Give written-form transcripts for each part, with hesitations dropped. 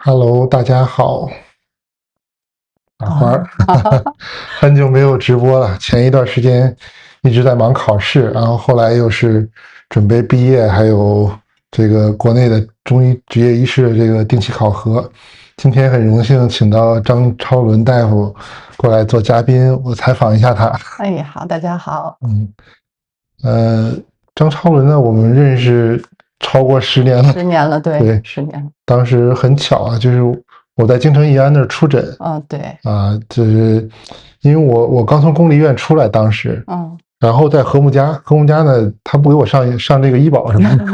Hello，大家好，马花啊，儿，很久没有直播了。前一段时间一直在忙考试，然后后来又是准备毕业，还有这个国内的中医执业医师的这个定期考核。今天很荣幸请到张超伦大夫过来做嘉宾，我采访一下他。哎，好，大家好。嗯，呃，张超伦呢，我们认识超过10年了。10年了，对，对，10年了。当时很巧啊，就是我在京城义安那儿出诊。对。就是因为我刚从公立医院出来，当时，嗯。然后在和睦家呢，他不给我上这个医保什么的，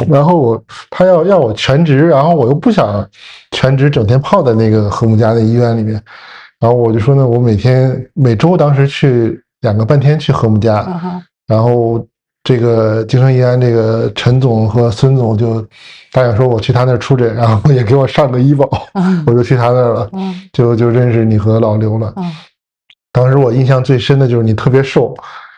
然后他要我全职，然后我又不想全职整天泡在那个和睦家的医院里面，然后我就说呢，我每周当时去2个半天去和睦家，然后这个京城义安这个陈总和孙总就答应说我去他那儿出诊，然后也给我上个医保，我就去他那儿了，就认识你和老刘了。当时我印象最深的就是你特别瘦，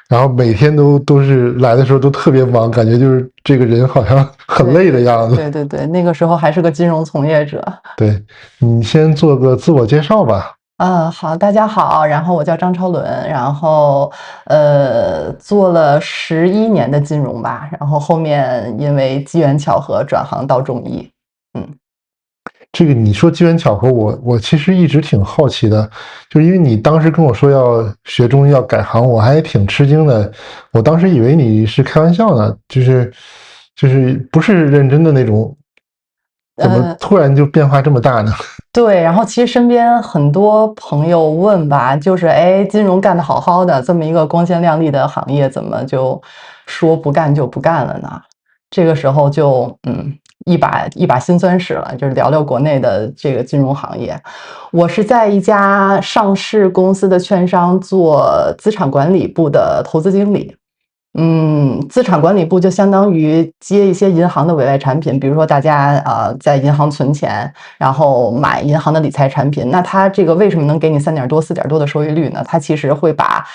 然后每天都是来的时候都特别忙，感觉就是这个人好像很累的样子。对对对，那个时候还是个金融从业者。对，你先做个自我介绍吧。好，大家好，然后我叫张超伦，然后做了11年的金融吧，然后后面因为机缘巧合转行到中医。这个你说机缘巧合，我其实一直挺好奇的，就是因为你当时跟我说要学中医要改行，我还挺吃惊的。我当时以为你是开玩笑呢，就是不是认真的那种，怎么突然就变化这么大呢？对，然后其实身边很多朋友问吧，就是金融干得好好的，这么一个光鲜亮丽的行业，怎么就说不干就不干了呢？这个时候就一把辛酸史了，就是聊聊国内的这个金融行业。我是在一家上市公司的券商做资产管理部的投资经理。资产管理部就相当于接一些银行的委外产品，比如说大家在银行存钱，然后买银行的理财产品，那它这个为什么能给你3点多、4点多的收益率呢？它其实会把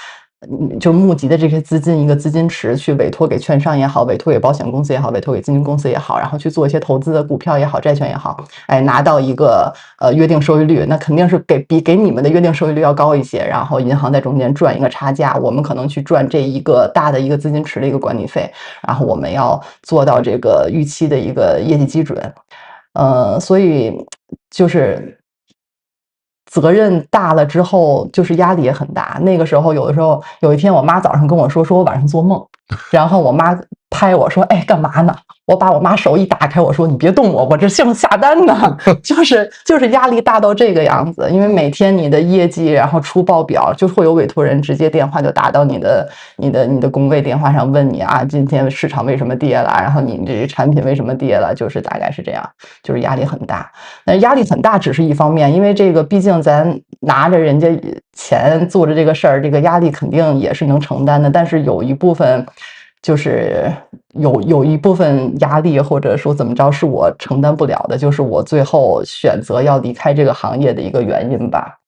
就募集的这些资金一个资金池去委托给券商也好，委托给保险公司也好，委托给基金公司也好，然后去做一些投资的股票也好，债券也好，拿到一个约定收益率，那肯定是比给你们的约定收益率要高一些，然后银行在中间赚一个差价，我们可能去赚这一个大的一个资金池的一个管理费，然后我们要做到这个预期的一个业绩基准，所以就是责任大了之后，就是压力也很大。那个时候，有一天，我妈早上跟我说我晚上做梦，然后我妈拍我说：“哎，干嘛呢？”我把我妈手一打开，我说：“你别动我，我这正下单呢。”就是压力大到这个样子，因为每天你的业绩，然后出报表，就会有委托人直接电话就打到你的工位电话上问你啊，今天市场为什么跌了？然后你这产品为什么跌了？就是大概是这样，就是压力很大。那压力很大只是一方面，因为这个毕竟咱拿着人家钱做着这个事儿，这个压力肯定也是能承担的。但是有一部分就是有一部分压力，或者说怎么着是我承担不了的，就是我最后选择要离开这个行业的一个原因吧。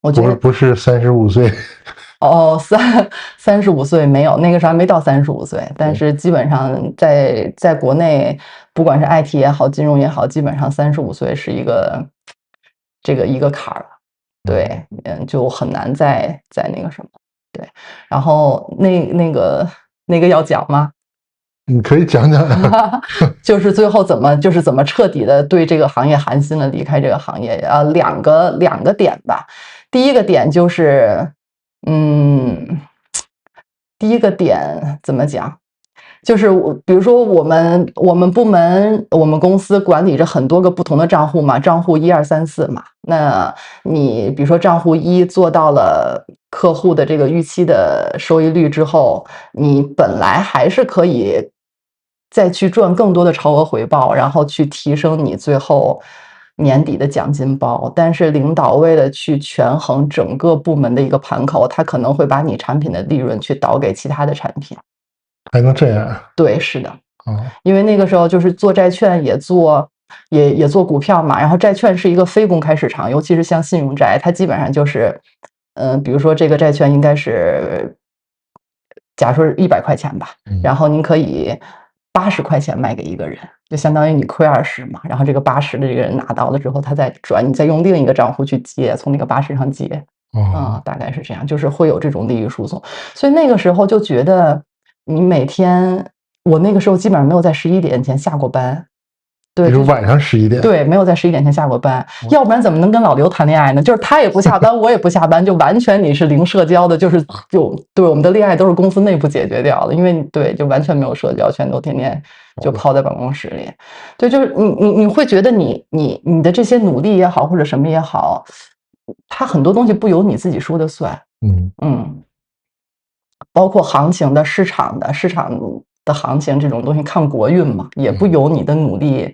我觉得不是35岁。35岁没有，那个时候还没到35岁，但是基本上在国内，不管是 IT 也好，金融也好，基本上35岁是一个坎儿了。对，就很难再那个什么。对，然后那个要讲吗？你可以讲讲。就是最后怎么彻底的对这个行业寒心了，离开这个行业两个点吧。第一个点就是，第一个点怎么讲？就是比如说我们部门我们公司管理着很多个不同的账户嘛，账户1、2、3、4嘛。那你比如说账户1做到了客户的这个预期的收益率之后，你本来还是可以再去赚更多的超额回报，然后去提升你最后年底的奖金包。但是领导为了去权衡整个部门的一个盘口，他可能会把你产品的利润去导给其他的产品。还能这样？对，是的。因为那个时候就是做债券也做股票嘛，然后债券是一个非公开市场，尤其是像信用债，它基本上就是比如说这个债券应该是假如说100块钱吧，然后您可以80块钱卖给一个人，就相当于你亏20嘛，然后这个80的这个人拿到了之后，他再转，你再用另一个账户去接，从那个80上接，哦，大概是这样，就是会有这种利益输送。所以那个时候就觉得，你每天，我那个时候基本上没有在11点前下过班，对，就是晚上11点。对，没有在11点前下过班，哦要不然怎么能跟老刘谈恋爱呢？就是他也不下班，我也不下班，就完全你是零社交的，就是对我们的恋爱都是公司内部解决掉的，因为对，就完全没有社交，全都天天就泡在办公室里。对，就是你会觉得你的这些努力也好，或者什么也好，它很多东西不由你自己说的算。嗯，包括行情的、市场的行情这种东西，看国运嘛，也不由你的努力。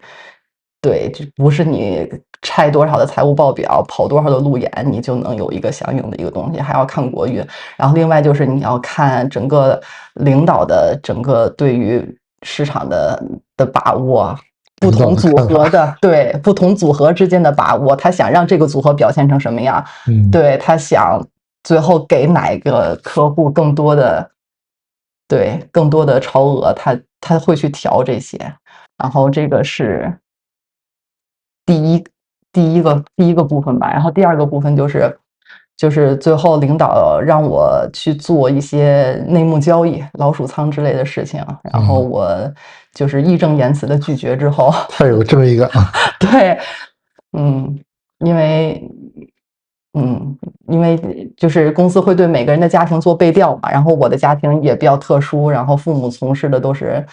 对，这不是你拆多少的财务报表，跑多少的路演，你就能有一个相应的一个东西，还要看国运。然后另外就是你要看整个领导的整个对于市场的把握。不同组合的，对，不同组合之间的把握，他想让这个组合表现成什么样？对，他想最后给哪个客户更多的超额，他会去调这些。然后这个是第一个部分吧。然后第二个部分就是最后领导让我去做一些内幕交易、老鼠仓之类的事情，然后我就是义正言辞的拒绝之后，太有正义感了。对，因为因为就是公司会对每个人的家庭做背调嘛，然后我的家庭也比较特殊，然后父母从事的都是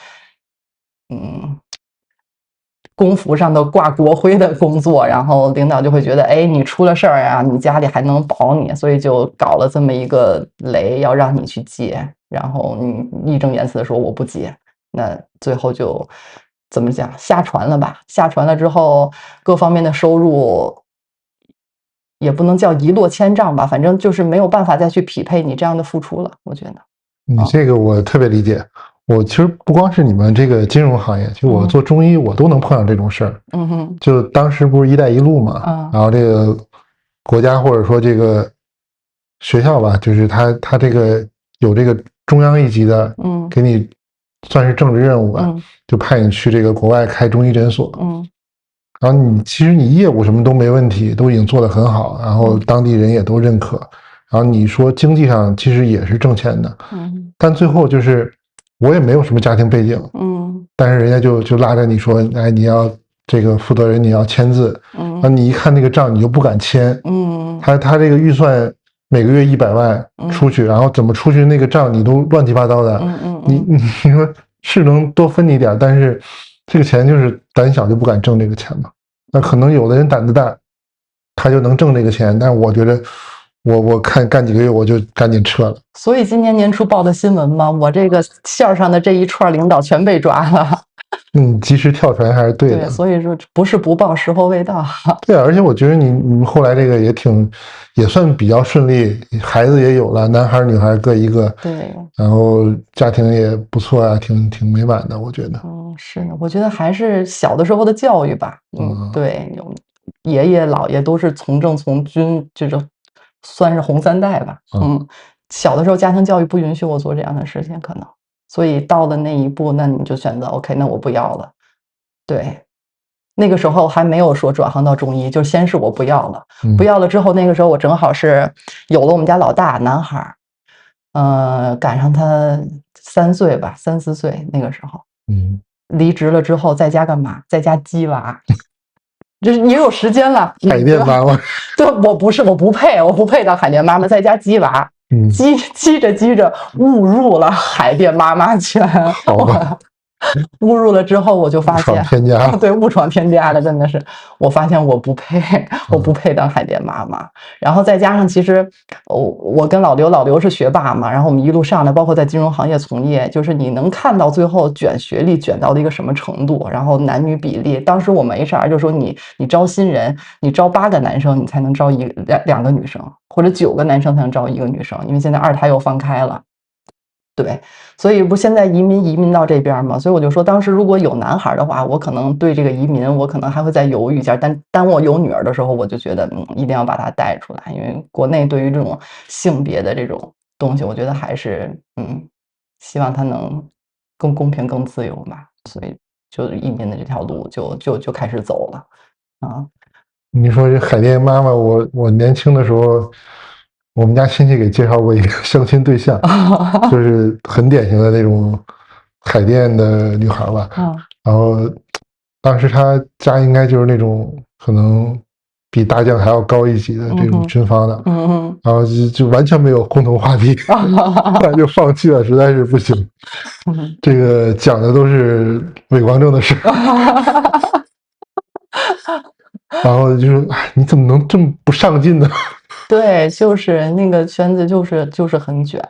公服上的挂国徽的工作，然后领导就会觉得，哎，你出了事儿呀，你家里还能保你，所以就搞了这么一个雷，要让你去接，然后你义正言辞的说我不接，那最后就怎么讲，下船了吧？下船了之后，各方面的收入也不能叫一落千丈吧，反正就是没有办法再去匹配你这样的付出了，我觉得。你这个我特别理解。我其实不光是你们这个金融行业，就我做中医，我都能碰上这种事儿。就当时不是“一带一路”嘛，然后这个国家或者说这个学校吧，就是他这个有这个中央一级的，给你算是政治任务吧，就派你去这个国外开中医诊所。然后其实你业务什么都没问题，都已经做得很好，然后当地人也都认可。然后你说经济上其实也是挣钱的，但最后就是我也没有什么家庭背景，但是人家就拉着你说，哎，你要这个负责人你要签字，你一看那个账你就不敢签，他这个预算每个月100万出去，然后怎么出去那个账你都乱七八糟的，你说是能多分你点，但是这个钱就是胆小就不敢挣这个钱嘛。那可能有的人胆子大，他就能挣这个钱，但是我觉得。我看干几个月我就赶紧撤了。所以今年年初报的新闻嘛，我这个线上的这一串领导全被抓了。及时跳船还是对的。对，所以说不是不报，时候未到。对啊，而且我觉得你们后来这个也算比较顺利，孩子也有了，男孩女孩各一个。对。然后家庭也不错啊，挺美满的，我觉得。是呢，我觉得还是小的时候的教育吧。对，爷爷姥爷都是从政从军这种。算是红3代吧，小的时候家庭教育不允许我做这样的事情，可能，所以到了那一步，那你就选择 OK， 那我不要了。对，那个时候还没有说转行到中医，就先是我不要了，不要了之后，那个时候我正好是有了我们家老大男孩，赶上他3岁吧，3、4岁那个时候，离职了之后在家干嘛？在家鸡娃。就是你有时间了，海淀妈妈。对，我不配当海淀妈妈，在家鸡娃，鸡着误入了海淀妈妈圈。好吧。误入了之后，我就发现，误闯天家。对，误闯天家了，真的是，我发现我不配当海淀妈妈。然后再加上，其实我跟老刘是学霸嘛，然后我们一路上来，包括在金融行业从业，就是你能看到最后卷学历卷到了一个什么程度，然后男女比例，当时我们 HR 就说你招新人，你招8个男生，你才能招2个女生，或者9个男生才能招1个女生，因为现在2胎又放开了。对，所以不现在移民到这边嘛，所以我就说，当时如果有男孩的话，我可能对这个移民，我可能还会再犹豫一下。但当我有女儿的时候，我就觉得，一定要把她带出来，因为国内对于这种性别的这种东西，我觉得还是，希望她能更公平、更自由吧。所以就移民的这条路就开始走了啊。你说这海淀妈妈，我年轻的时候，我们家亲戚给介绍过一个相亲对象，就是很典型的那种海淀的女孩吧。然后当时她家应该就是那种可能比大将还要高一级的这种军方的，然后就完全没有共同话题，后来就放弃了，实在是不行。这个讲的都是伪光正的事。然后就说：“哎，你怎么能这么不上进呢？”对，就是那个圈子，就是很卷。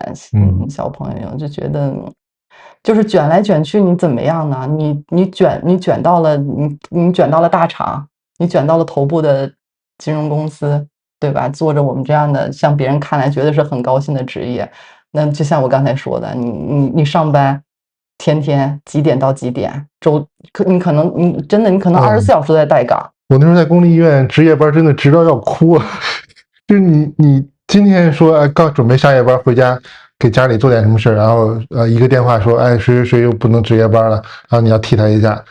小朋友就觉得，就是卷来卷去，你怎么样呢？你卷到了你卷到了大厂，你卷到了头部的金融公司，对吧？做着我们这样的，像别人看来觉得是很高薪的职业，那就像我刚才说的，你上班，天天几点到几点，你可能24小时都在带岗。我那时候在公立医院值夜班，真的值到要哭啊！就是你今天说哎，刚准备下夜班回家给家里做点什么事儿，然后一个电话说哎谁谁谁又不能值夜班了，然后你要替他一下，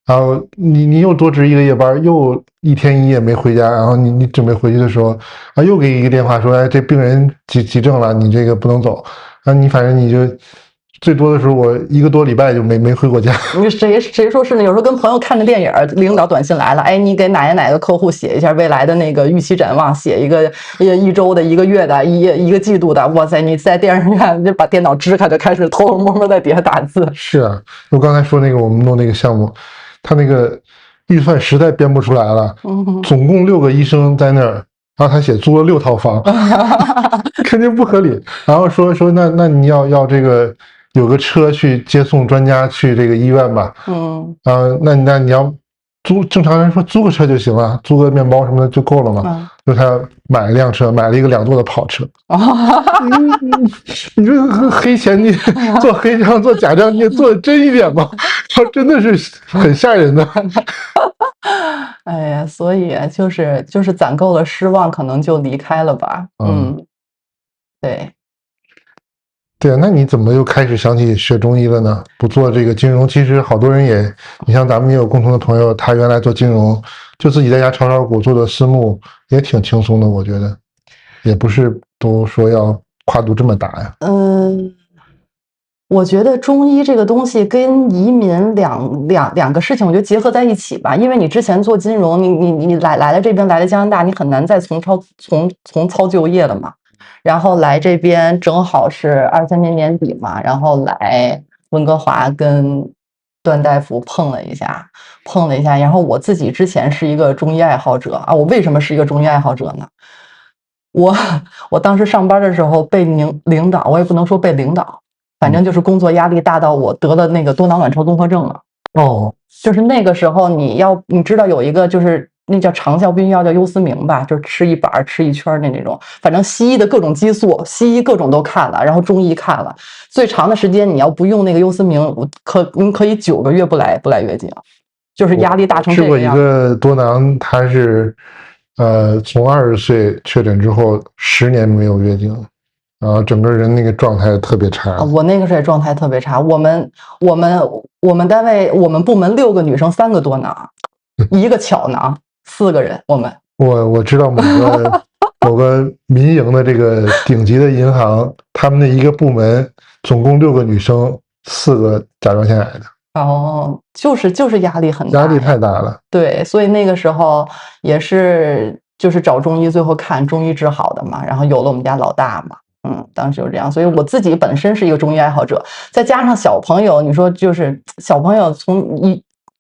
然后你又多值一个夜班，又一天一夜没回家，然后你准备回去的时候啊又给一个电话说哎这病人急症了，你这个不能走，啊你反正你就。最多的时候，我1个多礼拜就没回过家。谁说是呢？有时候跟朋友看着电影，领导短信来了，哎，你给哪个客户写一下未来的那个预期展望，写一个1周的、1个月的、一个季度的。哇塞，你在电影院就把电脑支开，就开始偷偷摸摸在底下打字。是啊，我刚才说那个我们弄那个项目，他那个预算实在编不出来了，总共6个医生在那儿，然后他写租了6套房，肯定不合理。然后说那你要这个。有个车去接送专家去这个医院吧，那你要正常人说租个车就行了，租个面包什么的就够了嘛。就他买了辆车，买了一个2座的跑车。你这黑钱，你做黑账做假账，你也做的真一点吧，真的是很吓人的。哎呀，所以就是攒够了失望，可能就离开了吧。对。对啊，那你怎么又开始想起学中医了呢？不做这个金融，其实好多人也，你像咱们也有共同的朋友，他原来做金融，就自己在家炒炒股，做的私募，也挺轻松的，我觉得，也不是都说要跨度这么大呀。我觉得中医这个东西跟移民两个事情，我觉得结合在一起吧。因为你之前做金融，你来了这边，来了加拿大，你很难再从操就业了嘛。然后来这边正好是23年年底嘛，然后来温哥华跟段大夫碰了一下，然后我自己之前是一个中医爱好者啊。我为什么是一个中医爱好者呢？我当时上班的时候被领导，我也不能说被领导，反正就是工作压力大到我得了那个多囊卵巢综合症了。就是那个时候你知道有一个就是那叫长效避孕药叫优思明吧，就是吃一板吃一圈的那种，反正西医的各种激素，西医各种都看了，然后中医看了，最长的时间你要不用那个优思明，你可以9个月不来月经，就是压力大成这个样。试过一个多囊，他是从20岁确诊之后10年没有月经。整个人那个状态特别差。我那个时候也状态特别差。我们单位我们部门6个女生3个多囊，1个巧囊，4个人。我知道某个民营的这个顶级的银行，他们的一个部门总共6个女生，4个甲状腺癌的。就是压力很大，压力太大了。对，所以那个时候也是就是找中医，最后看中医治好的嘛，然后有了我们家老大嘛。当时就这样，所以我自己本身是一个中医爱好者，再加上小朋友，你说就是小朋友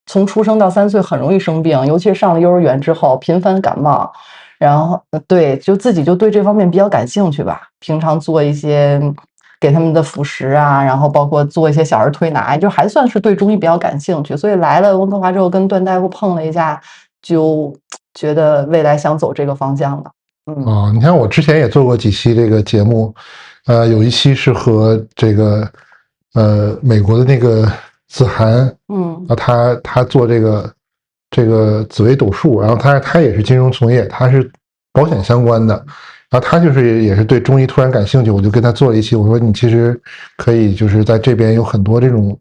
从出生到3岁很容易生病，尤其是上了幼儿园之后频繁感冒，然后对，就自己就对这方面比较感兴趣吧。平常做一些给他们的辅食啊，然后包括做一些小儿推拿，就还算是对中医比较感兴趣。所以来了温哥华之后，跟段大夫碰了一下，就觉得未来想走这个方向了。你看我之前也做过几期这个节目，有一期是和这个美国的那个子涵，他做这个紫微斗数，然后他也是金融从业，他是保险相关的，然后他也是对中医突然感兴趣，我就跟他做了一期，我说你其实可以就是在这边有很多这种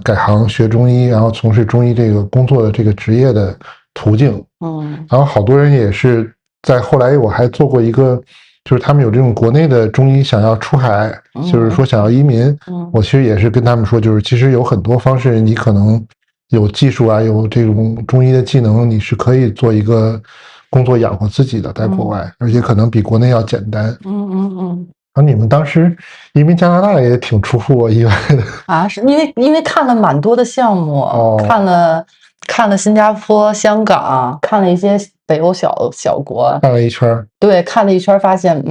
改行学中医，然后从事中医这个工作的这个职业的途径。然后好多人也是在后来，我还做过一个，就是他们有这种国内的中医想要出海，就是说想要移民，我其实也是跟他们说，就是其实有很多方式，你可能有技术啊，有这种中医的技能，你是可以做一个工作养活自己的，在国外，而且可能比国内要简单。然后你们当时移民加拿大也挺出乎我意外的啊，是因为看了蛮多的项目，看了新加坡、香港，看了一些北欧小国，看了一圈。对，看了一圈，发现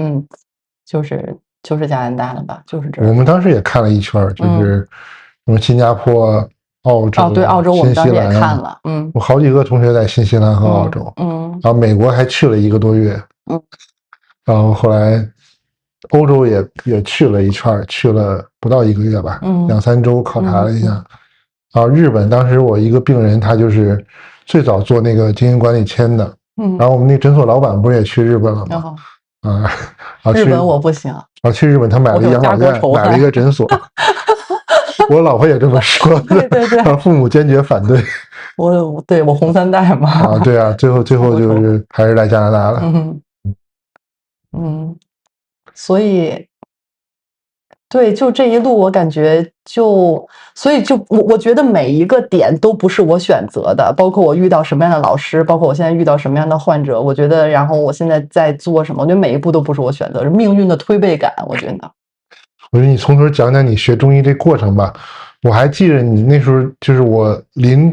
就是加拿大了吧，就是这儿。我们当时也看了一圈，就是什么新加坡、澳洲、对，澳洲我们当时也看了，我好几个同学在新西兰和澳洲，然后美国还去了1个多月，然后后来欧洲也去了一圈，去了不到1个月吧，2、3周考察了一下。然后日本当时我一个病人，他就是最早做那个经营管理签的，然后我们那诊所老板不是也去日本了吗？日本我不行。去日本他买了养老院，买了一个诊所。我老婆也这么说的，对，父母坚决反对。我红三代嘛。对啊，最后就是还是来加拿大了。所以对，就这一路我感觉所以我觉得每一个点都不是我选择的，包括我遇到什么样的老师，包括我现在遇到什么样的患者，我觉得，然后我现在在做什么，我觉得每一步都不是我选择，是命运的推背感，我觉得。我说你从头讲讲你学中医这过程吧。我还记得你那时候就是我临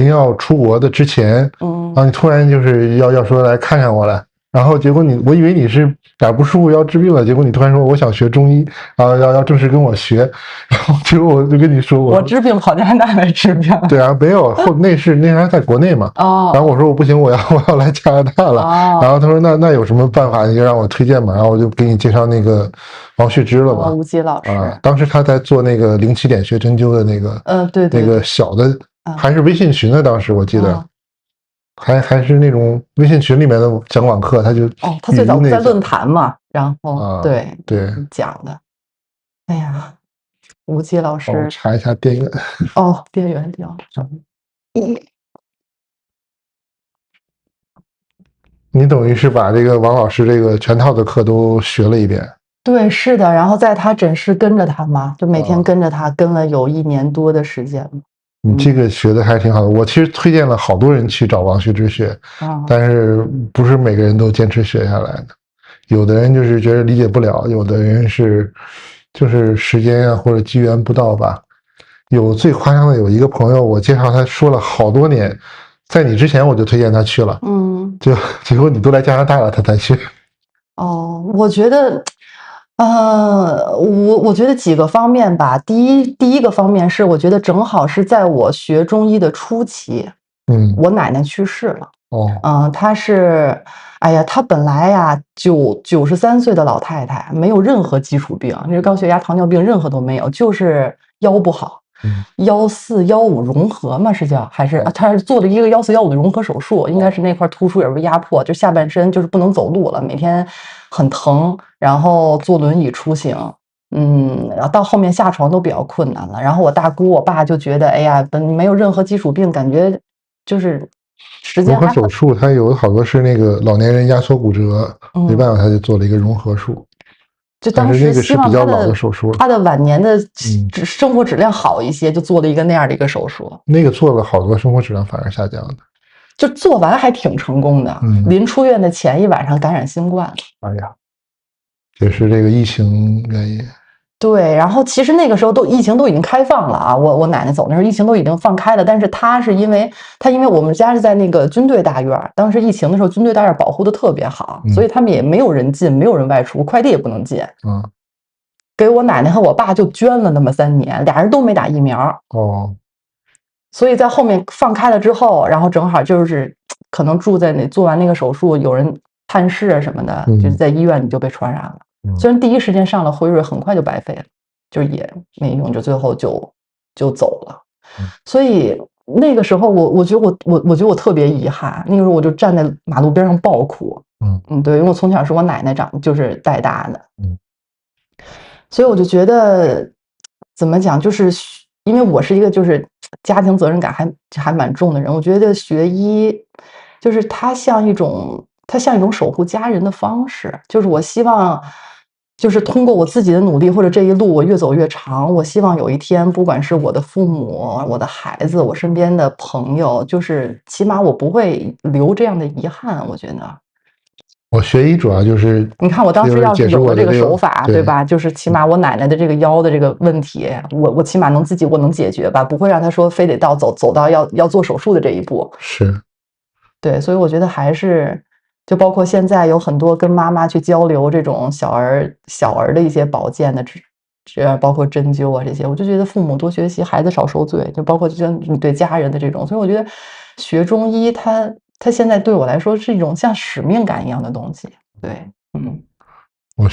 要出国的之前，然后你突然就是要说来看看我来，然后结果我以为你是哪不舒服要治病了，结果你突然说我想学中医，然后要正式跟我学，然后结果我就跟你说我治病跑加拿大来治病。对啊，没有那时还在国内嘛。然后我说我不行，我要来加拿大了。然后他说那有什么办法你就让我推荐嘛，然后我就给你介绍那个王旭之了嘛。吴基老师。当时他在做那个07点学针灸的那个，对，那个小的还是微信群呢，当时我记得。还是那种微信群里面的讲网课，他最早在论坛嘛，然后对讲的。哎呀，吴基老师，我查一下电源。电源掉了。你等于是把这个王老师这个全套的课都学了一遍。对，是的，然后在他诊室跟着他嘛，就每天跟着他，跟了有1年多的时间。你这个学的还挺好的，我其实推荐了好多人去找王旭之学，但是不是每个人都坚持学下来的，有的人就是觉得理解不了，有的人就是时间啊或者机缘不到吧。有最夸张的，有一个朋友，我介绍他说了好多年，在你之前我就推荐他去了，结果你都来加拿大了，他才去。我觉得。我觉得几个方面吧。第一个方面是，我觉得正好是在我学中医的初期，我奶奶去世了。她是，她本来呀93岁的老太太，没有任何基础病，就是高血压、糖尿病，任何都没有，就是腰不好。14、15融合嘛，是叫还是她是做了一个14、15的融合手术，应该是那块突出也被压迫，就下半身就是不能走路了，每天很疼，然后坐轮椅出行，然后到后面下床都比较困难了。然后我大姑我爸就觉得，哎呀，没有任何基础病，感觉就是时间融合手术，它有好多是那个老年人压缩骨折，没办法，他就做了一个融合术。就当时希望他的晚年的生活质量好一些，就做了一个那样的一个手术。那个做了好多生活质量反而下降的。就做完还挺成功的，临出院的前1晚上感染新冠。哎呀，也是这个疫情原因。对，然后其实那个时候疫情都已经开放了啊，我奶奶走那时候疫情都已经放开了，但是她是因为我们家是在那个军队大院，当时疫情的时候军队大院保护的特别好，所以他们也没有人进，没有人外出，快递也不能进。给我奶奶和我爸就捐了那么3年，俩人都没打疫苗。所以在后面放开了之后，然后正好就是可能住在做完那个手术，有人探视啊什么的，就是在医院你就被传染了。虽然第一时间上了辉瑞，很快就白费了，就也没用，就最后就走了。所以那个时候我觉得我特别遗憾，那个时候我就站在马路边上爆哭。对，因为我从小是我奶奶就是带大的。所以我就觉得怎么讲，就是因为我是一个就是家庭责任感还蛮重的人，我觉得学医就是它像一种守护家人的方式，就是我希望。就是通过我自己的努力，或者这一路我越走越长，我希望有一天，不管是我的父母、我的孩子、我身边的朋友，就是起码我不会留这样的遗憾。我觉得，我学医主要就是你看我当时要是有了这个手法，对对吧？就是起码我奶奶的这个腰的这个问题，我起码能自己我能解决吧，不会让她说非得走到要做手术的这一步。是，对，所以我觉得还是。就包括现在有很多跟妈妈去交流这种小儿的一些保健的包括针灸啊这些，我就觉得父母多学习，孩子少受罪。就包括就你对家人的这种，所以我觉得学中医它现在对我来说是一种像使命感一样的东西。对，嗯。我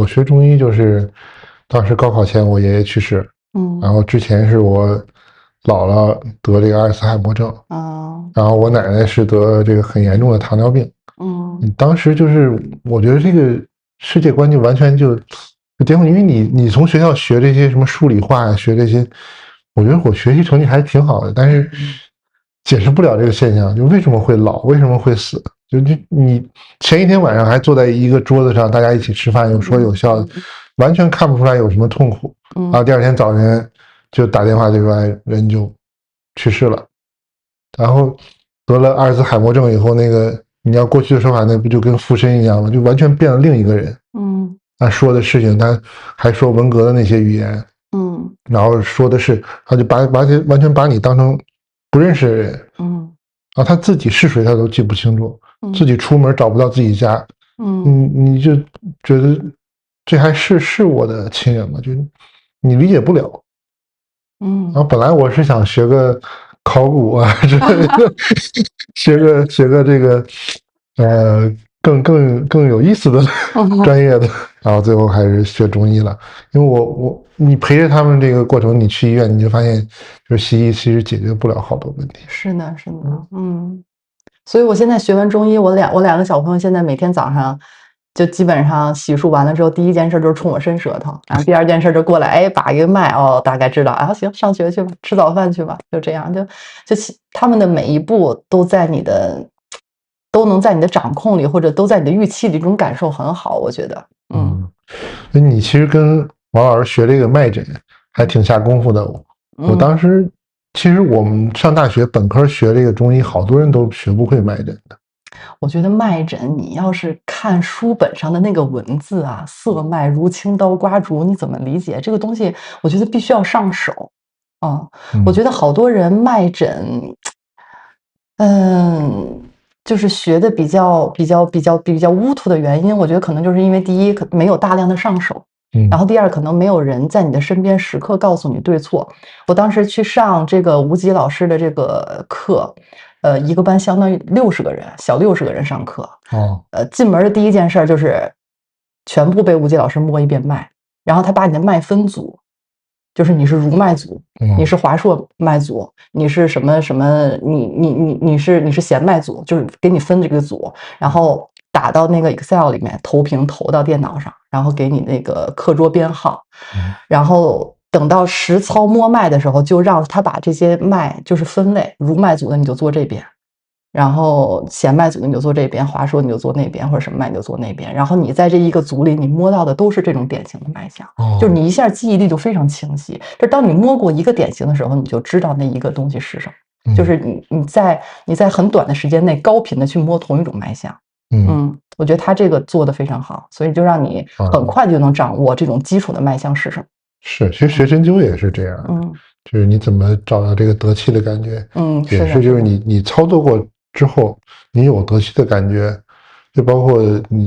学中医就是当时高考前我爷爷去世，然后之前是我姥姥得这个阿尔茨海默症，然后我奶奶是得这个很严重的糖尿病。当时就是我觉得这个世界观就完全就颠覆，因为你从学校学这些什么数理化呀，学这些，我觉得我学习成绩还挺好的，但是解释不了这个现象，就为什么会老，为什么会死？就你前一天晚上还坐在一个桌子上，大家一起吃饭，有说有笑的，完全看不出来有什么痛苦，然后第二天早晨就打电话就说人就去世了，然后得了阿尔茨海默症以后，那个你要过去的说法，那不就跟附身一样吗？就完全变了另一个人。他说的事情，他还说文革的那些语言，然后说的是，他就完全把你当成不认识的人，然后他自己是谁他都记不清楚，自己出门找不到自己家，你就觉得这还是我的亲人吗？就你理解不了。然后本来我是想学个考古啊之类的，学个这个更有意思的专业的，然后最后还是学中医了。因为你陪着他们这个过程，你去医院你就发现，就是西医其实解决不了好多问题。是的，是的，所以我现在学完中医，我两个小朋友现在每天早上就基本上洗漱完了之后，第一件事就是冲我伸舌头，然后第二件事就过来，哎，把一个脉，哦，大概知道啊，行，上学去吧，吃早饭去吧，就这样，就他们的每一步都能在你的掌控里，或者都在你的预期里，这种感受很好，我觉得，所以你其实跟王老师学这个脉诊还挺下功夫的。我当时其实我们上大学本科学这个中医，好多人都学不会脉诊的。我觉得脉诊，你要是看书本上的那个文字啊，色脉如青刀刮竹，你怎么理解这个东西？我觉得必须要上手。我觉得好多人脉诊，就是学的比较乌涂的原因，我觉得可能就是因为第一，没有大量的上手。然后第二，可能没有人在你的身边时刻告诉你对错。我当时去上这个吴吉老师的这个课，一个班相当于60个人，小60个人上课。进门的第一件事就是全部被吴吉老师摸一遍脉，然后他把你的脉分组，就是你是儒脉组，你是华硕脉组，你是什么什么，你是弦脉组，就是给你分这个组，然后打到那个 Excel 里面，投屏投到电脑上，然后给你那个课桌编号，然后等到实操摸脉的时候，就让他把这些脉就是分类，儒脉组的你就做这边，然后弦脉组的你就做这边，华硕你就做那边，或者什么脉你就做那边，然后你在这一个组里，你摸到的都是这种典型的脉象，就是你一下记忆力就非常清晰。就是当你摸过一个典型的时候，你就知道那一个东西是什么。就是你在很短的时间内高频的去摸同一种脉象。我觉得他这个做的非常好，所以就让你很快就能掌握这种基础的脉象是什么。是，其实学针灸也是这样，就是你怎么找到这个得气的感觉，也是就是你操作过之后，你有得气的感觉，就包括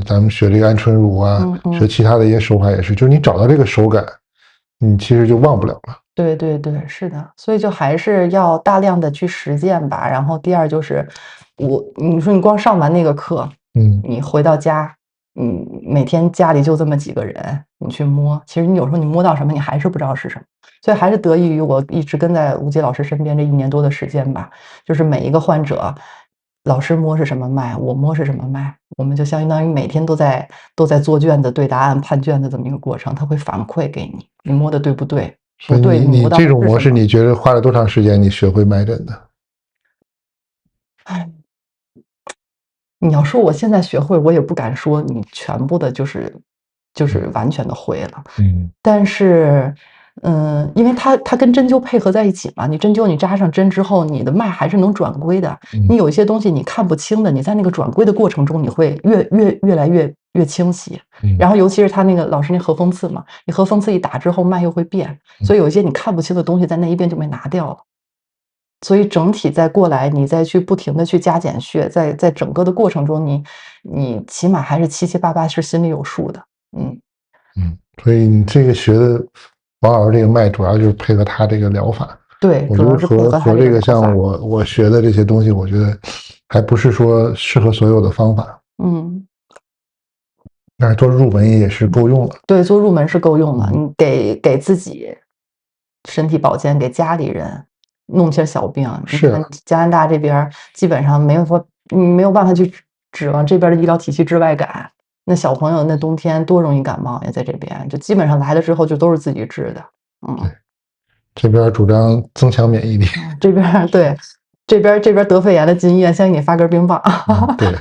咱们学这个安春乳啊，学其他的一些手法也是，就是你找到这个手感，你其实就忘不了了。对对对，是的，所以就还是要大量的去实践吧。然后第二就是你说你光上完那个课，你回到家，每天家里就这么几个人，你去摸，其实你有时候你摸到什么，你还是不知道是什么。所以还是得益于我一直跟在吴杰老师身边这1年多的时间吧，就是每一个患者，老师摸是什么脉，我摸是什么脉，我们就相当于每天都在做卷子、对答案、判卷子这么一个过程，他会反馈给你，你摸的对不对？所以对你这种模式，是什么。你觉得花了多长时间你学会脉诊的？哎，你要说我现在学会，我也不敢说你全部的就是完全的会了。但是，因为它跟针灸配合在一起嘛，你针灸你扎上针之后，你的脉还是能转归的。你有一些东西你看不清的，你在那个转归的过程中，你会越来越清晰。然后尤其是他那个老师那和风刺嘛，你和风刺一打之后，脉又会变，所以有一些你看不清的东西在那一边就被拿掉了。所以整体再过来，你再去不停的去加减穴，在整个的过程中，你起码还是七七八八是心里有数的。所以你这个学的王老师这个脉，主要就是配合他这个疗法。对，我觉得和这个像我学的这些东西，我觉得还不是说适合所有的方法。但是做入门也是够用的。对，做入门是够用的。你给自己身体保健，给家里人弄些小病。是你看加拿大这边基本上没有办法去指望这边的医疗体系之外赶。那小朋友那冬天多容易感冒呀，在这边就基本上来了之后就都是自己治的。对，这边主张增强免疫力。这边对，这边得肺炎的进医院先给你发根冰棒。对。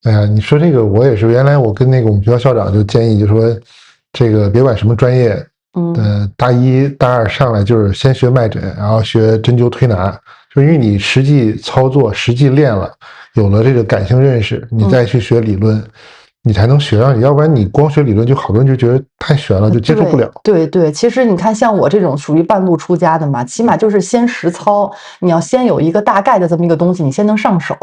哎呀，你说这个我也是，原来我跟那个我们学校校长就建议，就说这个别管什么专业，大一大二上来就是先学脉诊，然后学针灸推拿，就因为你实际操作、实际练了，有了这个感性认识，你再去学理论，你才能学上去，要不然你光学理论，就好多人就觉得太玄了，就接受不了。对，其实你看，像我这种属于半路出家的嘛，起码就是先实操，你要先有一个大概的这么一个东西，你先能上手，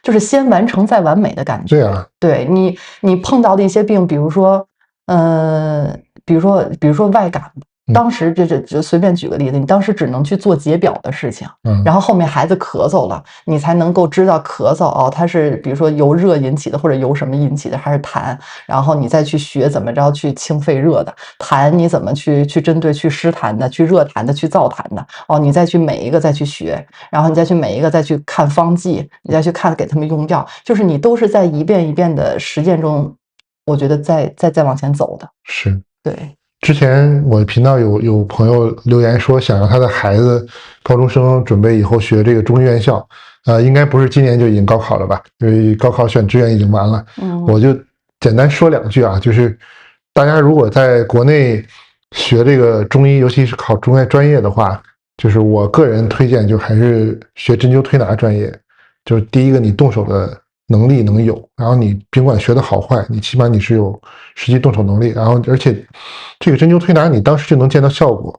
就是先完成再完美的感觉。对啊，对你碰到的一些病，比如说外感。当时就随便举个例子，你当时只能去做解表的事情，然后后面孩子咳嗽了，你才能够知道咳嗽哦，它是比如说由热引起的，或者由什么引起的，还是痰，然后你再去学怎么着去清肺热的，痰你怎么去针对去湿痰的，去热痰的，去燥痰的哦，你再去每一个再去学，然后你再去每一个再去看方剂，你再去看给他们用药，就是你都是在一遍一遍的实践中，我觉得再往前走的。是，对。之前我频道有朋友留言说，想让他的孩子高中生准备以后学这个中医院校，应该不是今年就已经高考了吧？因为高考选志愿已经完了。我就简单说两句啊，就是大家如果在国内学这个中医，尤其是考中医专业的话，就是我个人推荐就还是学针灸推拿专业。就是第一个，你动手的能力能有，然后你尽管学的好坏，你起码你是有实际动手能力，然后而且这个针灸推拿你当时就能见到效果，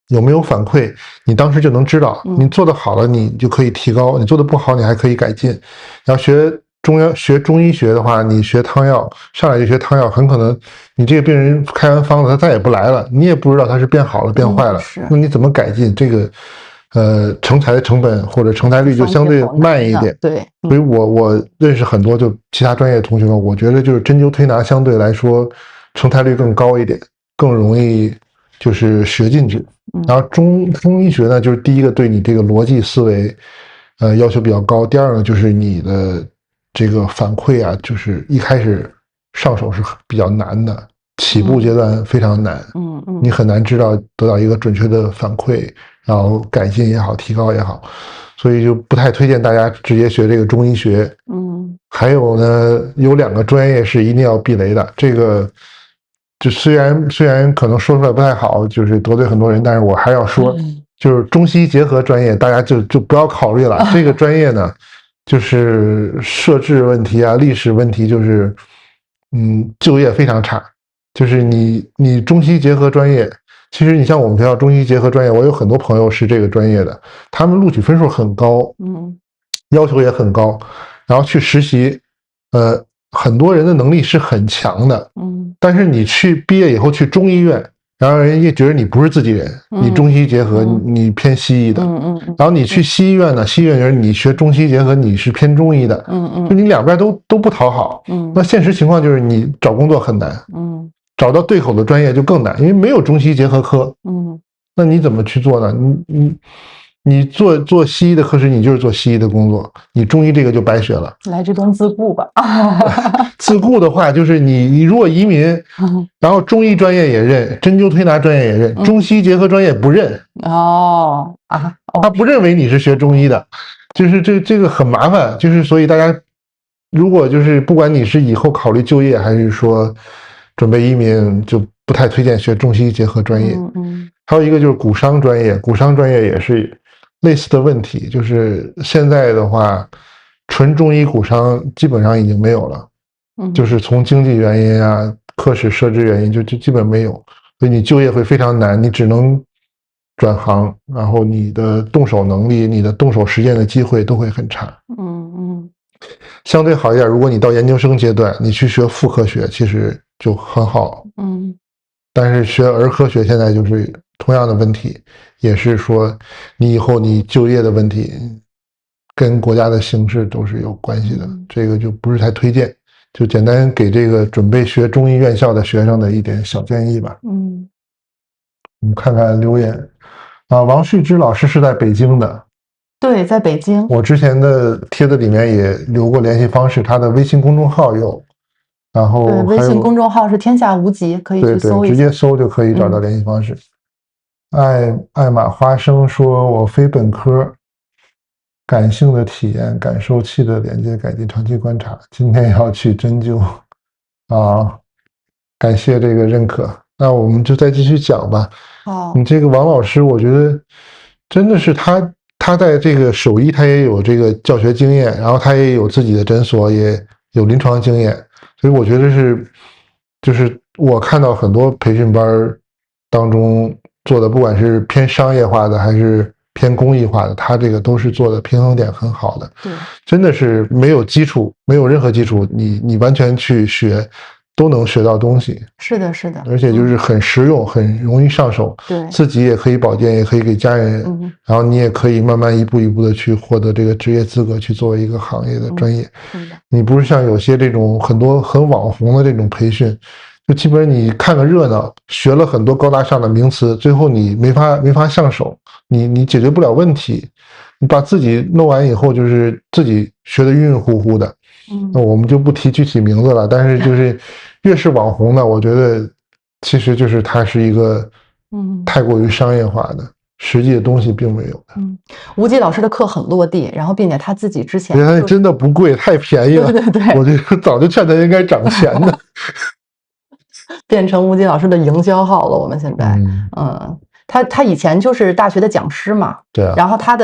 有没有反馈你当时就能知道，你做的好了你就可以提高，你做的不好你还可以改进。然后学中医学的话，你学汤药上来就学汤药，很可能你这个病人开完方子他再也不来了，你也不知道他是变好了变坏了，那你怎么改进这个成材的成本或者成材率就相对慢一点。对，所以我认识很多就其他专业的同学们，我觉得就是针灸推拿相对来说成材率更高一点，更容易就是学进去。然后中医学呢，就是第一个对你这个逻辑思维要求比较高，第二个就是你的这个反馈啊，就是一开始上手是比较难的，起步阶段非常难，你很难得到一个准确的反馈，然后改进也好，提高也好，所以就不太推荐大家直接学这个中医学。还有呢，有2个专业是一定要避雷的，这个就虽然可能说出来不太好，就是得罪很多人，但是我还要说，就是中西结合专业，大家就不要考虑了。这个专业呢，就是设置问题啊，历史问题，就是就业非常差。就是你中西结合专业，其实你像我们学校中西结合专业，我有很多朋友是这个专业的，他们录取分数很高，要求也很高，然后去实习，很多人的能力是很强的，但是你去毕业以后去中医院，然后人家觉得你不是自己人，你中西结合，你偏西医的，然后你去西医院呢，西医院觉得你学中西结合，你是偏中医的，就你两边都不讨好，那现实情况就是你找工作很难，找到对口的专业就更难，因为没有中西结合科，那你怎么去做呢？你你做西医的科室，你就是做西医的工作，你中医这个就白学了。来这边自顾吧。自顾的话，就是你如果移民，然后中医专业也认，针灸推拿专业也认，中西结合专业不认。他不认为你是学中医的，就是这个很麻烦，就是所以大家如果就是不管你是以后考虑就业还是说准备移民，就不太推荐学中西结合专业。还有一个就是骨伤专业，骨伤专业也是类似的问题，就是现在的话，纯中医骨伤基本上已经没有了，就是从经济原因啊、科室设置原因就基本没有，所以你就业会非常难，你只能转行，然后你的动手能力、你的动手实践的机会都会很差。相对好一点，如果你到研究生阶段，你去学妇科学，其实就很好。但是学儿科学现在就是同样的问题，也是说你以后你就业的问题跟国家的形势都是有关系的，这个就不是太推荐，就简单给这个准备学中医院校的学生的一点小建议吧。我们看看留言啊，王旭之老师是在北京的。对，在北京。我之前的帖子里面也留过联系方式，他的微信公众号有，然后对，微信公众号是天下无极，可以去搜一下，直接搜就可以找到联系方式。爱玛花生说，我非本科，感性的体验，感受器的连接改进，长期观察，今天要去针灸啊，感谢这个认可。那我们就再继续讲吧。你这个王老师，我觉得真的是他在这个手艺，他也有这个教学经验，然后他也有自己的诊所，也有临床经验，所以我觉得就是我看到很多培训班当中做的，不管是偏商业化的还是偏公益化的，他这个都是做的平衡点很好的。对，真的是没有基础，没有任何基础，你完全去学都能学到东西。是的，是的，而且就是很实用，很容易上手。对，自己也可以保健，也可以给家人，然后你也可以慢慢一步一步的去获得这个职业资格，去作为一个行业的专业。你不是像有些这种很多很网红的这种培训，就基本上你看个热闹，学了很多高大上的名词，最后你没法上手，你解决不了问题，你把自己弄完以后，就是自己学得晕晕乎乎的。那我们就不提具体名字了，但是就是越是网红呢，我觉得其实就是它是一个太过于商业化的，实际的东西并没有的。吴极老师的课很落地，然后并且他自己之前真的不贵，太便宜了。对，我觉得早就劝他应该涨钱的。变成吴极老师的营销号了，我们现在，他以前就是大学的讲师嘛，对啊，然后他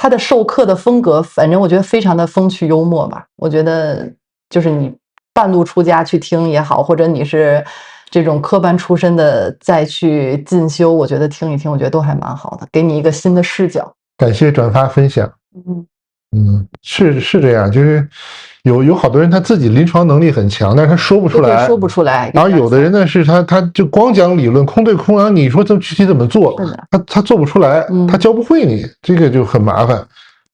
的授课的风格，反正我觉得非常的风趣幽默吧。我觉得就是你半路出家去听也好，或者你是这种科班出身的再去进修，我觉得听一听，我觉得都还蛮好的，给你一个新的视角。感谢转发分享。是这样，就是有好多人他自己临床能力很强，但是他说不出来，说不出来。然后有的人呢是他就光讲理论，空对空，然后你说具体怎么做，他做不出来，他教不会你，这个就很麻烦。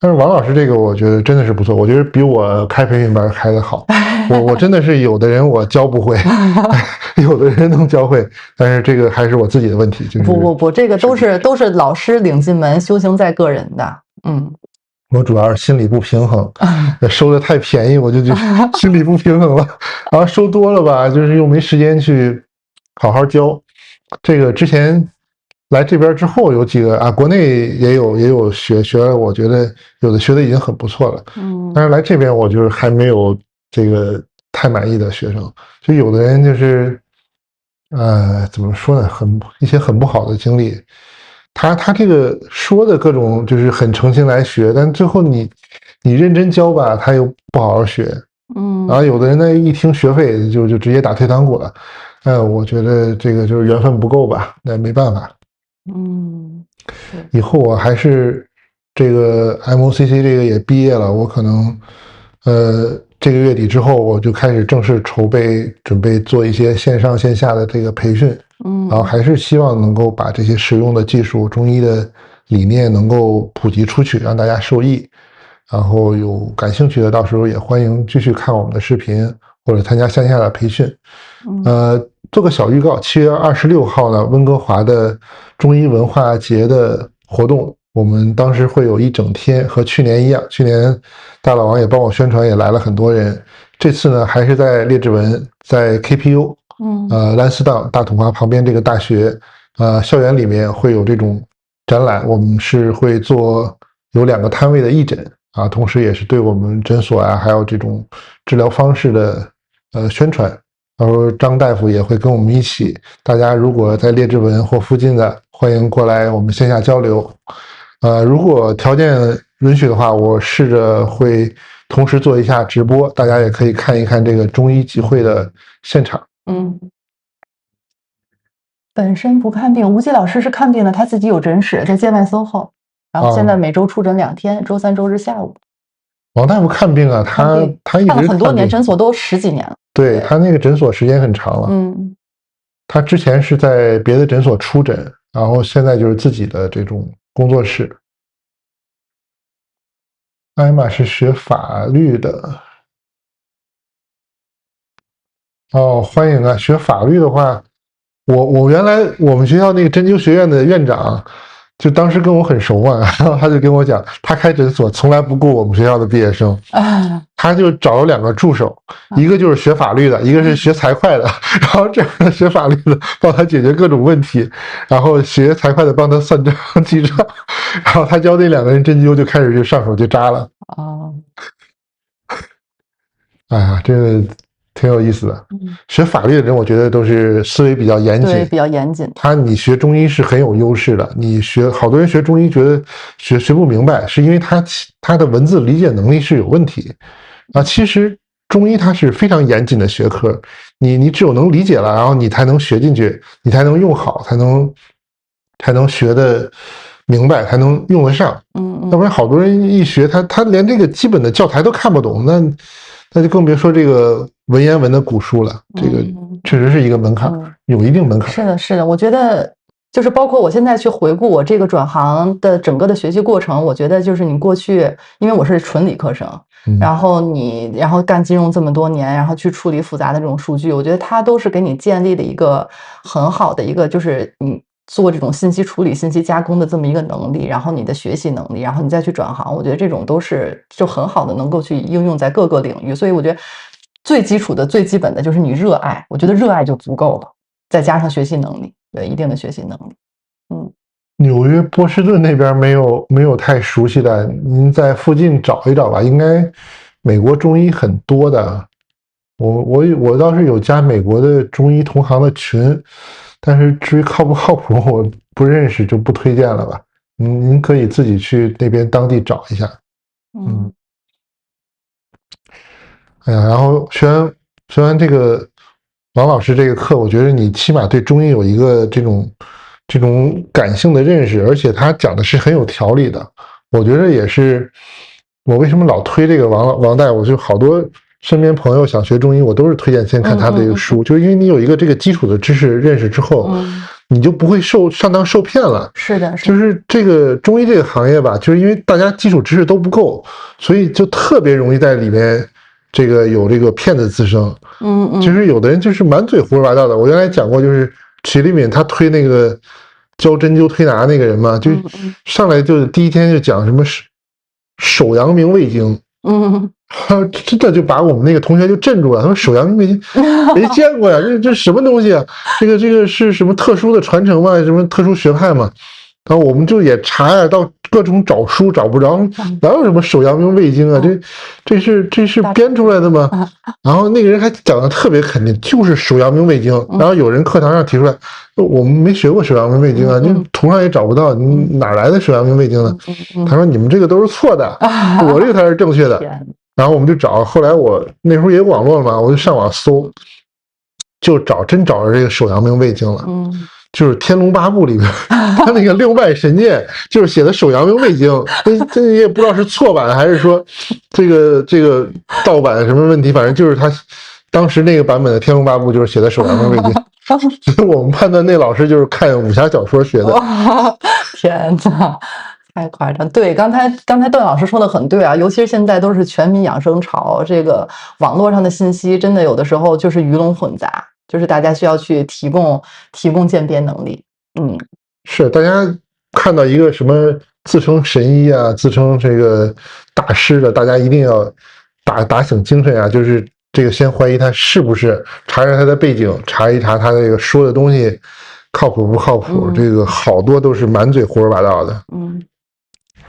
但是王老师这个我觉得真的是不错，我觉得比我开培训班开的好。我真的是有的人我教不会，有的人能教会，但是这个还是我自己的问题。就是不，这个都是老师领进门，修行在个人的。我主要是心里不平衡，收的太便宜，我就心里不平衡了。然后收多了吧，就是又没时间去好好教。这个之前来这边之后，有几个国内也有学了，我觉得有的学的已经很不错了。但是来这边我就是还没有这个太满意的学生，就有的人就是怎么说呢，一些很不好的经历。他这个说的各种就是很诚心来学，但最后你认真教吧，他又不好好学。然后有的人呢一听学费就直接打退堂鼓了。我觉得这个就是缘分不够吧，那没办法。以后我还是这个 MOCC 这个也毕业了，我可能这个月底之后我就开始正式筹备，准备做一些线上线下的这个培训。然后还是希望能够把这些实用的技术、中医的理念能够普及出去，让大家受益。然后有感兴趣的，到时候也欢迎继续看我们的视频或者参加线下的培训。做个小预告，7月26号呢，温哥华的中医文化节的活动我们当时会有一整天，和去年一样，去年大老王也帮我宣传，也来了很多人。这次呢，还是在列治文，在 KPU，兰斯当大统华旁边这个大学，校园里面会有这种展览，我们是会有2个摊位的义诊啊，同时也是对我们诊所啊，还有这种治疗方式的宣传。然后张大夫也会跟我们一起，大家如果在列治文或附近的，欢迎过来我们线下交流。如果条件允许的话，我试着会同时做一下直播，大家也可以看一看这个中医集会的现场。本身不看病，吴忌老师是看病的，他自己有诊室在建外 SOHO， 然后现在每周出诊2天，周3、周日下午。王大夫看病啊，他一直看了很多年，诊所都10几年了。对，他那个诊所时间很长了。他之前是在别的诊所出诊，然后现在就是自己的这种工作室。艾玛是学法律的。哦，欢迎啊！学法律的话，我原来我们学校那个针灸学院的院长，就当时跟我很熟嘛，然后他就跟我讲，他开诊所从来不雇我们学校的毕业生，他就找了2个助手，一个就是学法律的，一个是学财会的，然后这样的学法律的帮他解决各种问题，然后学财会的帮他算账记账，然后他教那2个人针灸就开始就上手就扎了。哎呀，这个挺有意思的。学法律的人，我觉得都是思维比较严谨，对，比较严谨。你学中医是很有优势的。好多人学中医觉得学不明白，是因为他的文字理解能力是有问题啊。其实中医它是非常严谨的学科，你只有能理解了，然后你才能学进去，你才能用好，才能学的明白，才能用得上。要不然好多人一学他连这个基本的教材都看不懂，那就更别说这个文言文的古书了。这个确实是一个门槛，有一定门槛。是的，是的，我觉得就是包括我现在去回顾我这个转行的整个的学习过程，我觉得就是你过去，因为我是纯理科生，然后干金融这么多年，然后去处理复杂的这种数据，我觉得它都是给你建立了一个很好的一个，就是你做这种信息处理、信息加工的这么一个能力，然后你的学习能力，然后你再去转行，我觉得这种都是就很好的能够去应用在各个领域。所以我觉得最基础的、最基本的就是你热爱，我觉得热爱就足够了，再加上学习能力，对，一定的学习能力。纽约、波士顿那边没有太熟悉的，您在附近找一找吧。应该美国中医很多的，我倒是有加美国的中医同行的群，但是至于靠不靠谱，我不认识，就不推荐了吧。您可以自己去那边当地找一下。哎呀，然后学完这个王老师这个课，我觉得你起码对中医有一个这种感性的认识，而且他讲的是很有条理的。我觉得也是我为什么老推这个王大夫，就好多身边朋友想学中医，我都是推荐先看他的这个书，就是因为你有一个这个基础的知识认识之后，你就不会上当受骗了。是的，就是这个中医这个行业吧，就是因为大家基础知识都不够，所以就特别容易在里面这个有这个骗子滋生。其实有的人就是满嘴胡说八道的。我原来讲过，就是曲丽敏他推那个教针灸推拿那个人嘛，就上来就第一天就讲什么手阳明胃经，真的就把我们那个同学就镇住了。他说手阳明胃经没见过呀，这什么东西啊？这个是什么特殊的传承吗？什么特殊学派吗？然后我们就也查呀，到各种找书找不着，哪有什么手阳明胃经啊？这是编出来的吗？然后那个人还讲的特别肯定，就是手阳明胃经。然后有人课堂上提出来，我们没学过手阳明胃经啊，你图上也找不到，你哪来的手阳明胃经呢？他说你们这个都是错的，我这个才是正确的。然后我们就找，后来我那时候也有网络了嘛，我就上网搜，就真找着这个手阳明胃经了。就是《天龙八部》里边，他那个六脉神剑就是写的手阳明胃经，这也不知道是错版还是说这个盗版什么问题，反正就是他当时那个版本的《天龙八部》就是写的手阳明胃经。所以我们判断那老师就是看武侠小说学的。天哪！太夸张。对，刚才段老师说的很对啊，尤其是现在都是全民养生潮，这个网络上的信息真的有的时候就是鱼龙混杂，就是大家需要去提供鉴别能力。是大家看到一个什么自称神医啊，自称这个大师的，大家一定要打醒精神啊，就是这个先怀疑他是不是，查查他的背景，查一查他这个说的东西靠谱不靠谱，这个好多都是满嘴胡说八道的。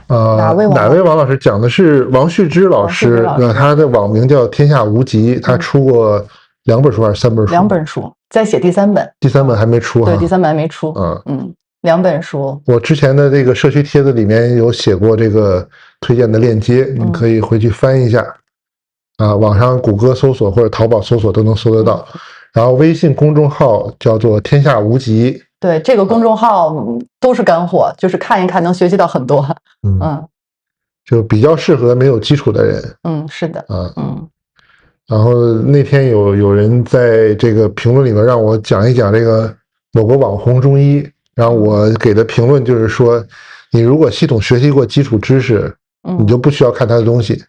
哪位王老师讲的是王旭之老师，他的网名叫天下无极，他出过2本书还是3本书？2本书，在写第3本，第3本还没出哈。对，第3本还没出。2本书。我之前的这个社区帖子里面有写过这个推荐的链接，你可以回去翻一下。网上谷歌搜索或者淘宝搜索都能搜得到。然后微信公众号叫做天下无极。对，这个公众号都是干货，就是看一看能学习到很多。就比较适合没有基础的人。是的。然后那天有人在这个评论里面让我讲一讲这个某个网红中医，然后我给的评论就是说，你如果系统学习过基础知识，你就不需要看他的东西。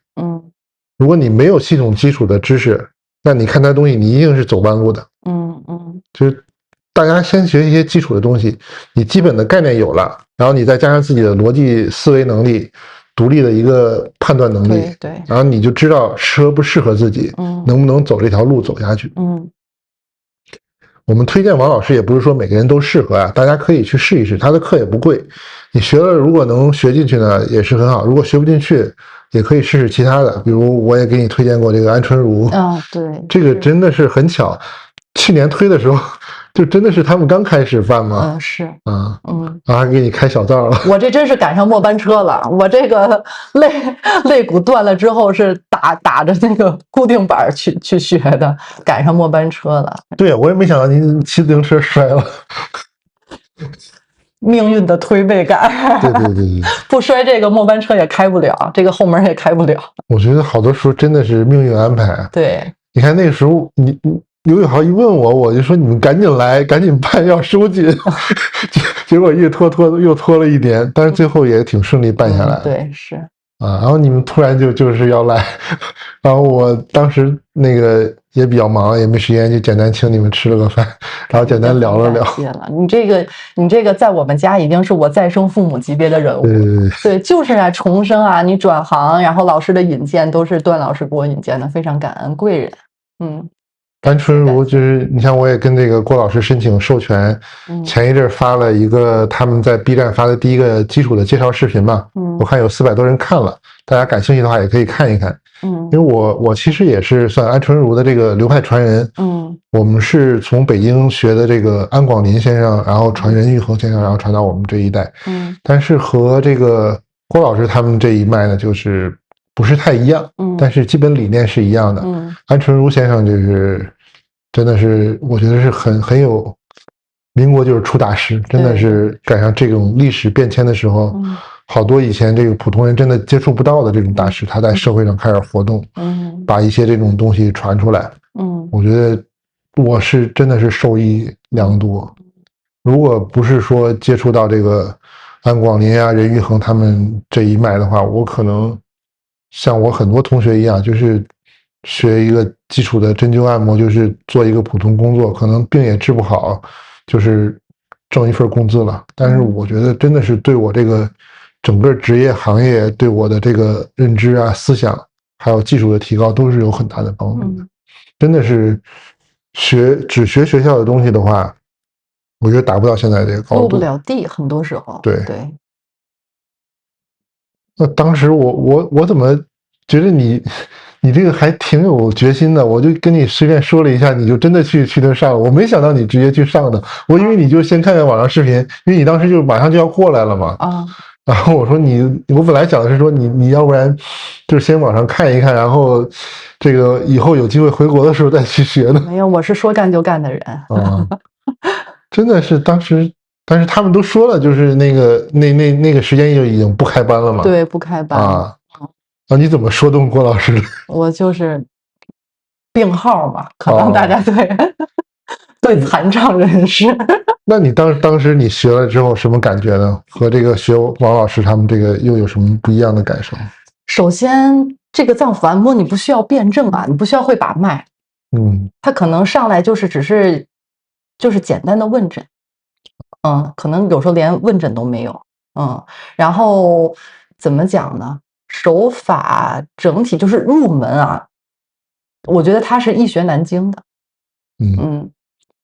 如果你没有系统基础的知识，那你看他的东西，你一定是走弯路的。就是大家先学一些基础的东西，你基本的概念有了，然后你再加上自己的逻辑思维能力，独立的一个判断能力，对，然后你就知道适合不适合自己，能不能走这条路走下去。我们推荐王老师也不是说每个人都适合啊，大家可以去试一试，他的课也不贵，你学了如果能学进去呢也是很好，如果学不进去也可以试试其他的，比如我也给你推荐过这个安春如。对，这个真的是很巧，去年推的时候就真的是他们刚开始办嘛。是。还给你开小灶了。我这真是赶上末班车了，我这个肋骨断了之后是打着那个固定板去学的，赶上末班车了。对，我也没想到您骑自行车摔了。命运的推背感。对，不摔这个末班车也开不了，这个后门也开不了。我觉得好多时候真的是命运安排。对，你看那个时候刘宇豪一问我就说你们赶紧来，赶紧办，要收紧。结果又拖了1年，但是最后也挺顺利办下来。对，是。然后你们突然就是要来，然后我当时那个也比较忙，也没时间，就简单请你们吃了个饭，然后简单聊了聊。谢了，你这个在我们家已经是我再生父母级别的人物。对，就是啊，重生啊，你转行，然后老师的引荐都是段老师给我引荐的，非常感恩贵人。安春如就是你像我也跟这个郭老师申请授权，前一阵发了一个他们在 B 站发的第一个基础的介绍视频嘛，我看有400多人看了，大家感兴趣的话也可以看一看。因为我其实也是算安春如的这个流派传人。我们是从北京学的这个安广林先生，然后传任玉衡先生，然后传到我们这一代。但是和这个郭老师他们这一脉呢，就是不是太一样，但是基本理念是一样的。安春如先生就是真的是，我觉得是很有，民国就是出大师，真的是赶上这种历史变迁的时候，好多以前这个普通人真的接触不到的这种大师，他在社会上开始活动，把一些这种东西传出来。我觉得我是真的是受益良多。如果不是说接触到这个安广林啊、任玉衡他们这一脉的话，我可能像我很多同学一样，就是学一个基础的针灸按摩，就是做一个普通工作，可能病也治不好，就是挣一份工资了。但是我觉得真的是对我这个整个职业行业，对我的这个认知啊、思想还有技术的提高都是有很大的帮助的。真的是只学学校的东西的话，我觉得达不到现在这个高度，落不了地，很多时候。对。那当时我怎么觉得你这个还挺有决心的？我就跟你随便说了一下，你就真的去那上了。我没想到你直接去上的，我以为你就先看看网上视频，因为你当时就马上就要过来了嘛。然后我说我本来想的是说你要不然就是先网上看一看，然后这个以后有机会回国的时候再去学的。没有，我是说干就干的人。真的是当时。但是他们都说了，就是那个时间就已经不开班了嘛。对，不开班。你怎么说动郭老师的？我就是病号嘛，可能大家对残障人士。那你当时你学了之后什么感觉呢？和这个学王老师他们这个又有什么不一样的感受？首先，这个脏腑按摩你不需要辩证啊，你不需要会把脉。他可能上来就是简单的问诊。可能有时候连问诊都没有，然后怎么讲呢？手法整体就是入门啊，我觉得它是易学难精的。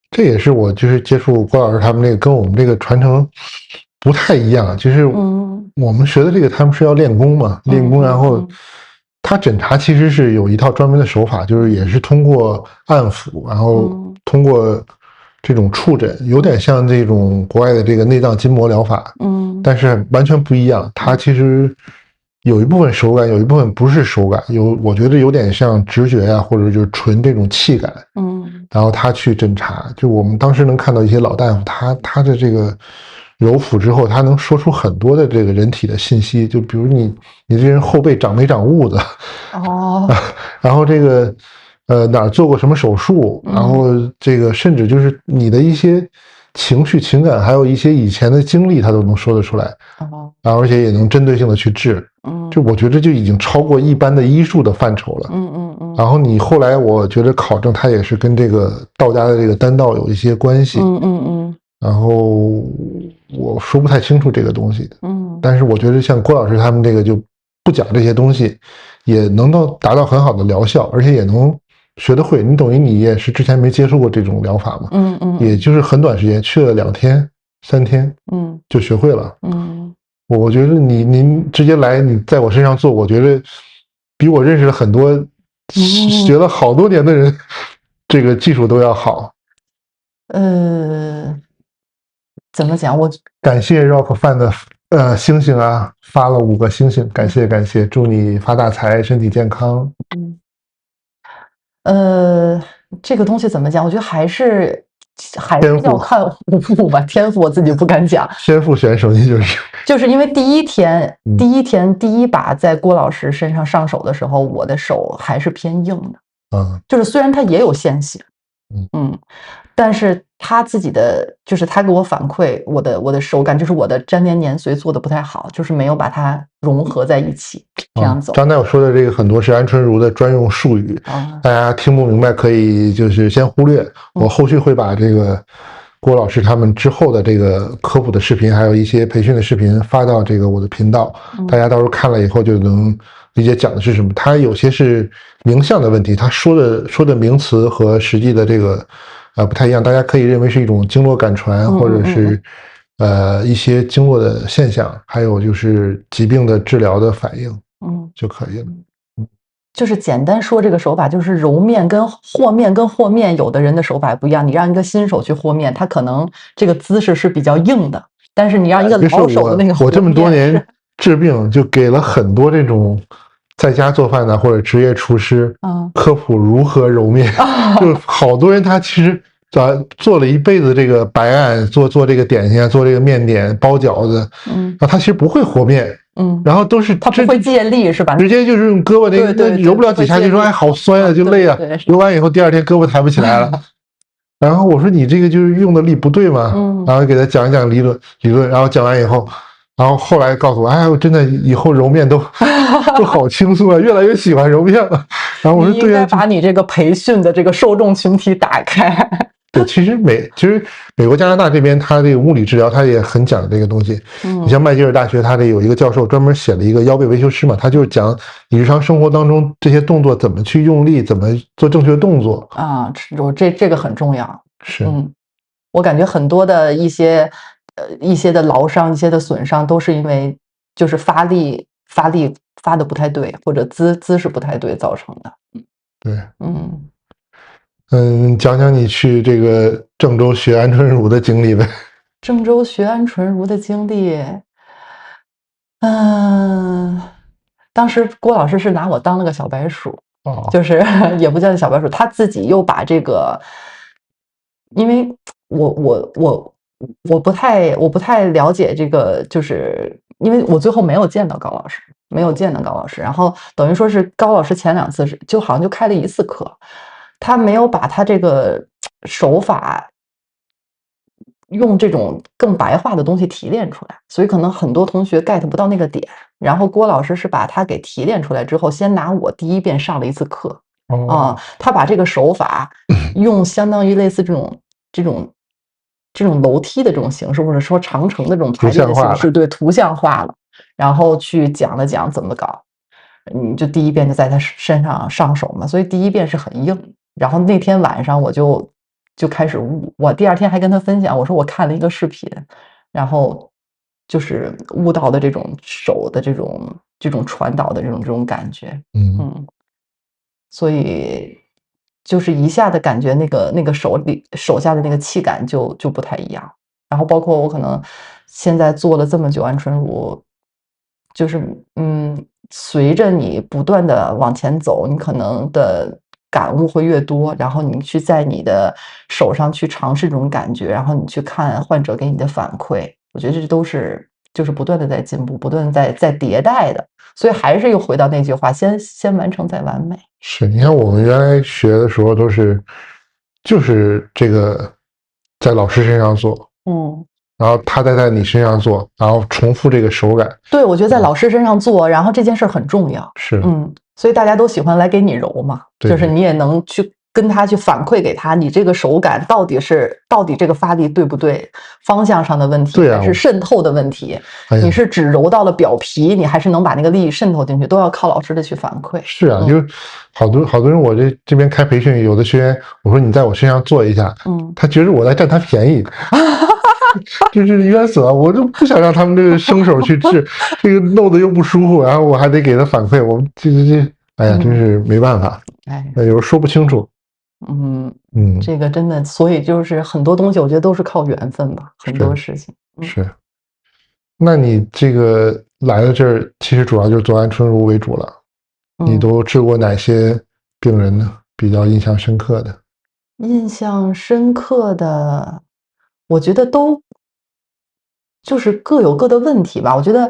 这也是我就是接触郭老师他们这个跟我们这个传承不太一样，就是我们学的这个他们是要练功嘛，练功，然后他诊查其实是有一套专门的手法，就是也是通过按抚，然后通过这种触诊，有点像这种国外的这个内脏筋膜疗法，但是完全不一样。它其实有一部分手感，有一部分不是手感，我觉得有点像直觉呀，或者就是纯这种气感。然后他去诊查，就我们当时能看到一些老大夫，他的这个揉腹之后，他能说出很多的这个人体的信息，就比如你这人后背长没长痦子，然后这个哪儿做过什么手术，然后这个甚至就是你的一些情绪情感，还有一些以前的经历，他都能说得出来，然后而且也能针对性的去治，就我觉得就已经超过一般的医术的范畴了。然后你后来我觉得考证它也是跟这个道家的这个丹道有一些关系。然后我说不太清楚这个东西。但是我觉得像郭老师他们这个就不讲这些东西，也能够达到很好的疗效，而且也能学得会。你等于你也是之前没接触过这种疗法嘛？也就是很短时间去了2天3天，就学会了。我觉得您直接来，你在我身上做，我觉得比我认识了很多学了好多年的人，这个技术都要好。怎么讲？感谢 Rock Fan 的星星啊，发了5个星星，感谢感谢，祝你发大财，身体健康。这个东西怎么讲？我觉得还是要看武术吧，天赋我自己不敢讲。天赋选手，你就是因为第一天第一把在郭老师身上上手的时候，我的手还是偏硬的。就是虽然他也有线性，但是他自己的就是他给我反馈，我的手感就是我的粘连年髓做的不太好，就是没有把它融合在一起，这样走。刚才我说的这个很多是安春如的专用术语，大家听不明白可以就是先忽略。我后续会把这个郭老师他们之后的这个科普的视频，还有一些培训的视频发到这个我的频道，大家到时候看了以后就能理解讲的是什么。他有些是名相的问题，他说的名词和实际的这个不太一样，大家可以认为是一种经络感传，或者是一些经络的现象，还有就是疾病的治疗的反应，就可以了。就是简单说这个手法，就是揉面跟和面，有的人的手法不一样。你让一个新手去和面，他可能这个姿势是比较硬的，但是你让一个老手的那个，我这么多年治病就给了很多这种在家做饭的或者职业厨师科普如何揉面，就好多人他其实做了一辈子这个白案，做这个点心啊，做这个面点、包饺子，他其实不会和面。然后都是他不会借力是吧？直接就是用胳膊那揉不了几下就说哎好酸啊，就累啊，揉完以后第2天胳膊抬不起来了。然后我说你这个就是用的力不对嘛，然后给他讲一讲理论，然后讲完以后，然后后来告诉我，哎，我真的以后揉面都好轻松啊，越来越喜欢揉面了。然后我说对啊，你应该把你这个培训的这个受众群体打开。对，其实美国加拿大这边，它这个物理治疗，它也很讲这个东西。你像麦吉尔大学，它这有一个教授专门写了一个腰背维修师嘛，他就是讲你日常生活当中这些动作怎么去用力，怎么做正确的动作啊。这个很重要。是，我感觉很多的一些的劳伤、一些的损伤，都是因为就是发力发的不太对，或者姿势不太对造成的。对，讲讲你去这个郑州学安春如的经历呗。郑州学安春如的经历，当时郭老师是拿我当了个小白鼠，就是也不叫小白鼠，他自己又把这个，因为我不太了解这个，就是因为我最后没有见到高老师，然后等于说是高老师前2次就好像就开了1次课。他没有把他这个手法用这种更白话的东西提炼出来，所以可能很多同学 get 不到那个点。然后郭老师是把它给提炼出来之后，先拿我第1遍上了1次课。他把这个手法用相当于类似这这种楼梯的这种形式，或者说长城的这种排列的图像化了形式，对，图像化了，然后去讲了讲怎么搞。就第一遍就在他身上上手嘛，所以第一遍是很硬。然后那天晚上我就开始悟，我第二天还跟他分享，我说我看了一个视频，然后就是悟到的这种手的这种传导的这种感觉，所以就是一下子感觉那个手下的那个气感就不太一样。然后包括我可能现在做了这么久安春如，就是随着你不断的往前走，你可能的感悟会越多，然后你去在你的手上去尝试这种感觉，然后你去看患者给你的反馈，我觉得这都是就是不断的在进步，不断的在迭代的。所以还是又回到那句话，先完成再完美。是，你看我们原来学的时候都是，就是这个在老师身上做，然后他再在你身上做，然后重复这个手感。对，我觉得在老师身上做，然后这件事很重要。是，所以大家都喜欢来给你揉嘛，就是你也能去跟他去反馈给他，你这个手感到底这个发力对不对，方向上的问题，对啊，还是渗透的问题，你是只揉到了表皮，你还是能把那个力渗透进去，都要靠老师的去反馈。是啊，就好多人，我这边开培训，有的学员我说你在我身上做一下，他觉得我在占他便宜。就是冤死了，我就不想让他们这个生手去治，这个弄得又不舒服，然后我还得给他反馈，我这，哎呀，真是没办法，有时候说不清楚。这个真的，所以就是很多东西，我觉得都是靠缘分吧，很多事情是。那你这个来到这儿，其实主要就是做安春如为主了，你都治过哪些病人呢？比较印象深刻的？印象深刻的。我觉得都就是各有各的问题吧。我觉得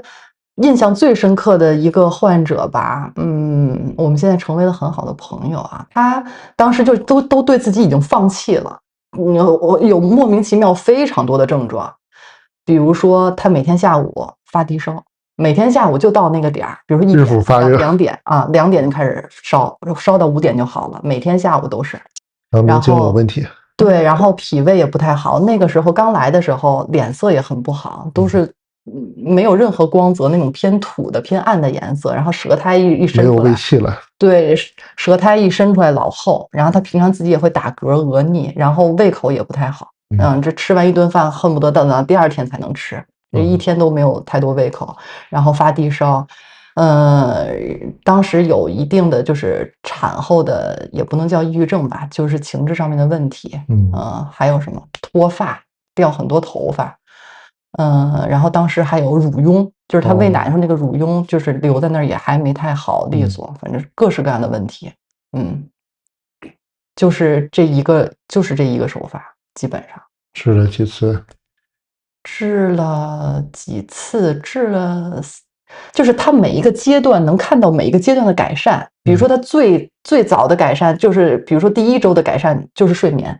印象最深刻的一个患者吧，我们现在成为了很好的朋友啊。他当时就都对自己已经放弃了，我有莫名其妙非常多的症状，比如说他每天下午发低烧，每天下午就到那个点儿，比如说1点到2点啊，2点就开始烧到5点就好了，每天下午都是。然后有问题。对，然后脾胃也不太好，那个时候刚来的时候脸色也很不好，都是没有任何光泽，那种偏土的偏暗的颜色，然后舌苔一伸出来，没有胃气了。对，舌苔一伸出来老厚，然后他平常自己也会打嗝恶逆，然后胃口也不太好，这吃完一顿饭恨不得等到第2天才能吃，这一天都没有太多胃口，然后发低烧。当时有一定的就是产后的，也不能叫抑郁症吧，就是情志上面的问题。还有什么脱发，掉很多头发。然后当时还有乳痈，就是他喂奶的时候那个乳痈就是留在那儿也还没太好利索，反正各式各样的问题。就是这一个手法，基本上治了几次？治了几次？治了。就是他每一个阶段能看到每一个阶段的改善，比如说他最早的改善就是，比如说第1周的改善就是睡眠，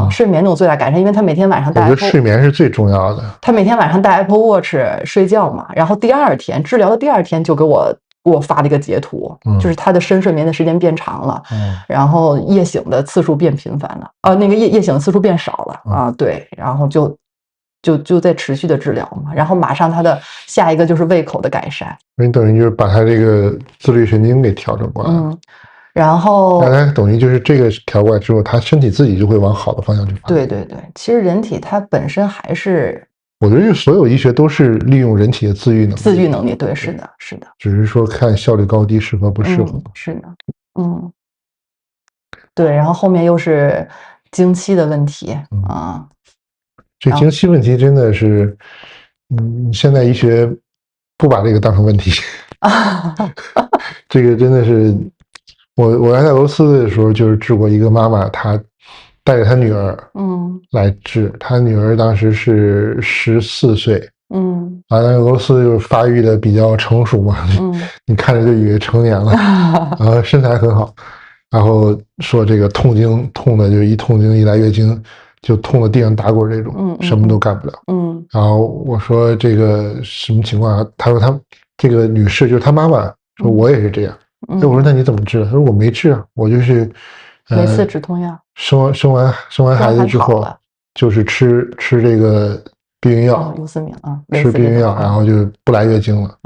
睡眠那种最大改善，因为他每天晚上戴 Apple， 我觉得睡眠是最重要的。他每天晚上戴 Apple Watch 睡觉嘛，然后治疗的第2天就给我发了一个截图，就是他的深睡眠的时间变长了，然后夜醒的次数变频繁了，那个夜醒的次数变少了对，然后就在持续的治疗嘛，然后马上他的下一个就是胃口的改善。你等于就是把他这个自律神经给调整过来了。然后他等于就是这个调过来之后，他身体自己就会往好的方向去发展。对，其实人体它本身还是，我觉得所有医学都是利用人体的自愈能力。对，是的，只是说看效率高低，适合不适合。是的，对，然后后面又是经期的问题这经期问题真的是，现在医学不把这个当成问题。这个真的是，我还在俄罗斯的时候，就是治过一个妈妈，她带着她女儿，来治，她女儿当时是14岁，那俄罗斯就是发育的比较成熟嘛，你看着就以为成年了，然后身材很好，然后说这个痛经痛的就一痛经一来月经。就痛得地上打滚这种，什么都干不了。然后我说这个什么情况啊？他说他这个女士就是他妈妈说我也是这样。我说那你怎么治？他说我没治啊，我就是每次止痛药。生完孩子之后，就是吃这个避孕药，优思明啊，吃避孕药，然后就不来月经了，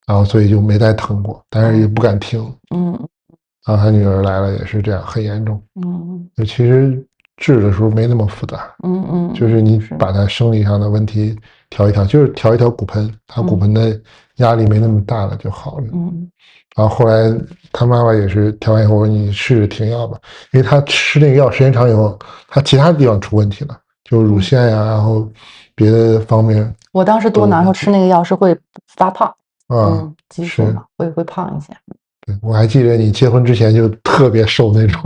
然后所以就没再疼过，但是也不敢停，然后他女儿来了也是这样，很严重，就其实治的时候没那么复杂，就是你把他生理上的问题调一调，就是调一调骨盆，他骨盆的压力没那么大了就好了，然后后来他妈妈也是调完以后，你试试停药吧，因为他吃那个药时间长以后，他其他地方出问题了，就乳腺呀，然后别的方面。我当时多囊时候吃那个药是会发胖，激素嘛，会胖一些。对，我还记得你结婚之前就特别瘦那种。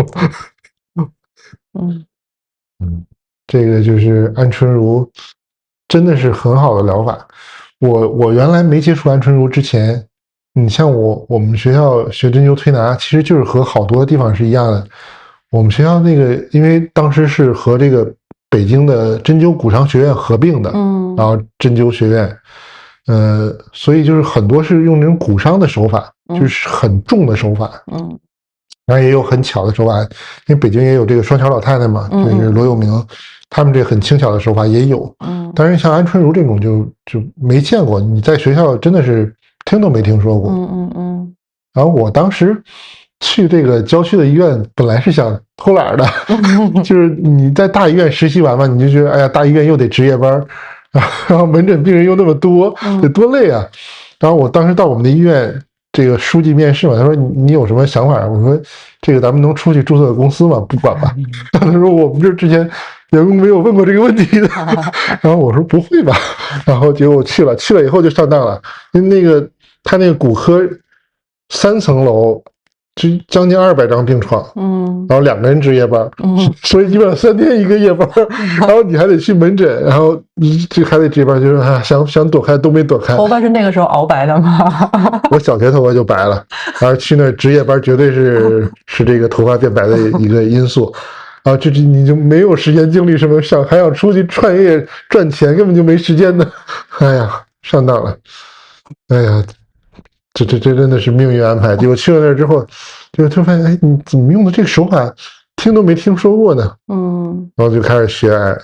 这个就是安春如，真的是很好的疗法。我原来没接触安春如之前，你像我们学校学针灸推拿，其实就是和好多地方是一样的。我们学校那个，因为当时是和这个北京的针灸骨伤学院合并的，然后针灸学院，所以就是很多是用那种骨伤的手法，就是很重的手法，然后也有很巧的手法，因为北京也有这个双桥老太太嘛，就是罗有明，他们这很轻巧的手法也有，但是像安春如这种就没见过，你在学校真的是听都没听说过，然后我当时去这个郊区的医院，本来是想偷懒的，就是你在大医院实习完嘛，你就觉得哎呀，大医院又得值夜班，然后门诊病人又那么多，得多累啊！然后我当时到我们的医院，这个书记面试嘛，他说你有什么想法？我说这个咱们能出去注册个公司吗？不管吧。他说我们这之前员工没有问过这个问题的。然后我说不会吧。然后结果我去了以后就上当了，因为那个他那个骨科3层楼。将近200张病床，然后2个人值夜班，所以基本上3天1个夜班，然后你还得去门诊，然后这还得值夜班，就是想躲开都没躲开。头发是那个时候熬白的吗？我小学头发就白了，然后去那值夜班绝对是这个头发变白的一个因素，啊，这你就没有时间精力什么还想出去创业赚钱，根本就没时间呢。哎呀，上当了，哎呀。这真的是命运安排。结果去了那儿之后，就发现，哎，你怎么用的这个手法，听都没听说过呢？然后就开始学，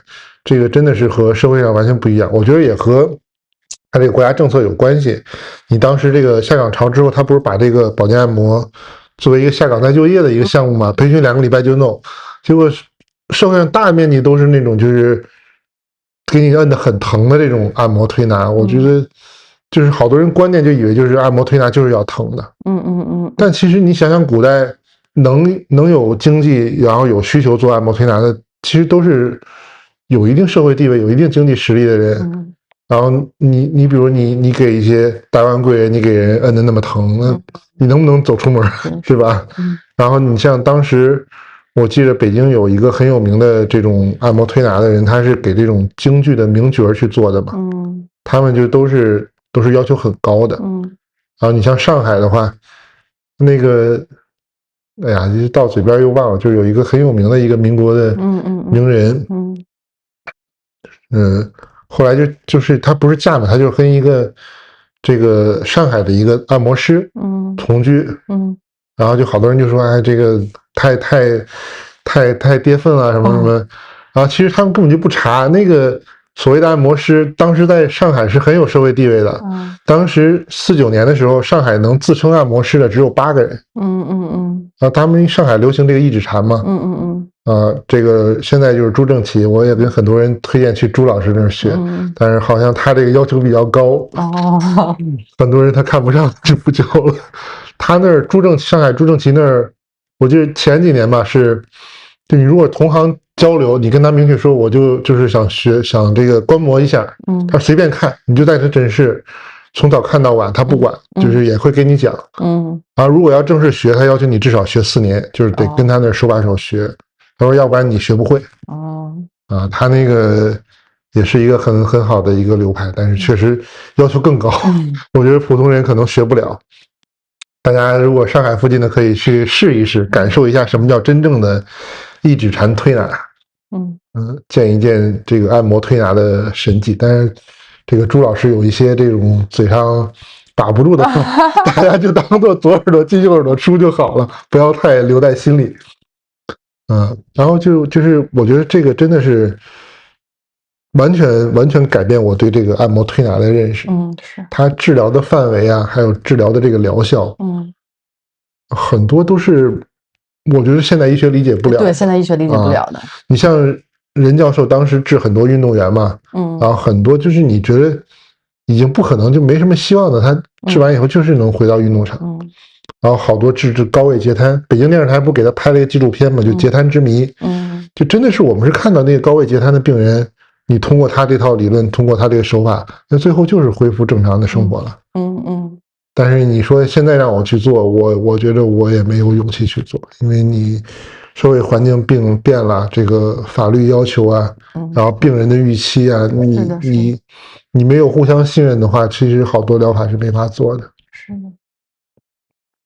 这个真的是和社会上完全不一样。我觉得也和它这个国家政策有关系。你当时这个下岗潮之后，他不是把这个保健按摩作为一个下岗再就业的一个项目嘛？培训2个礼拜就弄，结果社会上大面积都是那种就是给你摁得很疼的这种按摩推拿，我觉得。就是好多人观念就以为就是按摩推拿就是要疼的，但其实你想想，古代能有经济，然后有需求做按摩推拿的，其实都是有一定社会地位、有一定经济实力的人。然后你比如你给一些达官贵人，你给人摁得那么疼，那你能不能走出门，对吧？然后你像当时，我记得北京有一个很有名的这种按摩推拿的人，他是给这种京剧的名角去做的嘛，他们就都是要求很高的，然后你像上海的话，那个，哎呀，到嘴边又忘了，就是有一个很有名的一个民国的名人，后来就是他不是嫁嘛，他就跟一个这个上海的一个按摩师同居，然后就好多人就说，哎，这个太跌份了什么什么，然后其实他们根本就不查那个。所谓的按摩师，当时在上海是很有社会地位的。当时49年的时候，上海能自称按摩师的只有8个人。然后他们上海流行这个一指禅嘛。这个现在就是朱正奇，我也跟很多人推荐去朱老师那儿学，但是好像他这个要求比较高。很多人他看不上就不教了。他那儿上海朱正奇那儿，我记得前几年吧就你如果同行交流，你跟他明确说，我就是想这个观摩一下，他随便看，你就在他诊室从早看到晚，他不管，就是也会给你讲，然后如果要正式学，他要求你至少学4年，就是得跟他那手把手学，他说要不然你学不会，他那个也是一个很好的一个流派，但是确实要求更高，我觉得普通人可能学不了。大家如果上海附近的可以去试一试，感受一下什么叫真正的一指禅推拿，见一见这个按摩推拿的神迹。但是这个朱老师有一些这种嘴上把不住的话，大家就当做左耳朵进右耳朵出就好了，不要太留在心里。然后就是我觉得这个真的是完全改变我对这个按摩推拿的认识。是。它治疗的范围啊，还有治疗的这个疗效，很多都是我觉得现代医学理解不了的。对，现代医学理解不了的。你像任教授当时治很多运动员嘛，然后很多就是你觉得已经不可能，就没什么希望的，他治完以后就是能回到运动场。然后好多治高位截瘫，北京电视台不给他拍了一个纪录片嘛，就《截瘫之谜》。就真的是我们是看到那个高位截瘫的病人，你通过他这套理论，通过他这个手法，那最后就是恢复正常的生活了。但是你说现在让我去做，我觉得我也没有勇气去做，因为你社会环境变了，这个法律要求啊，然后病人的预期啊，你没有互相信任的话，其实好多疗法是没法做的。是的。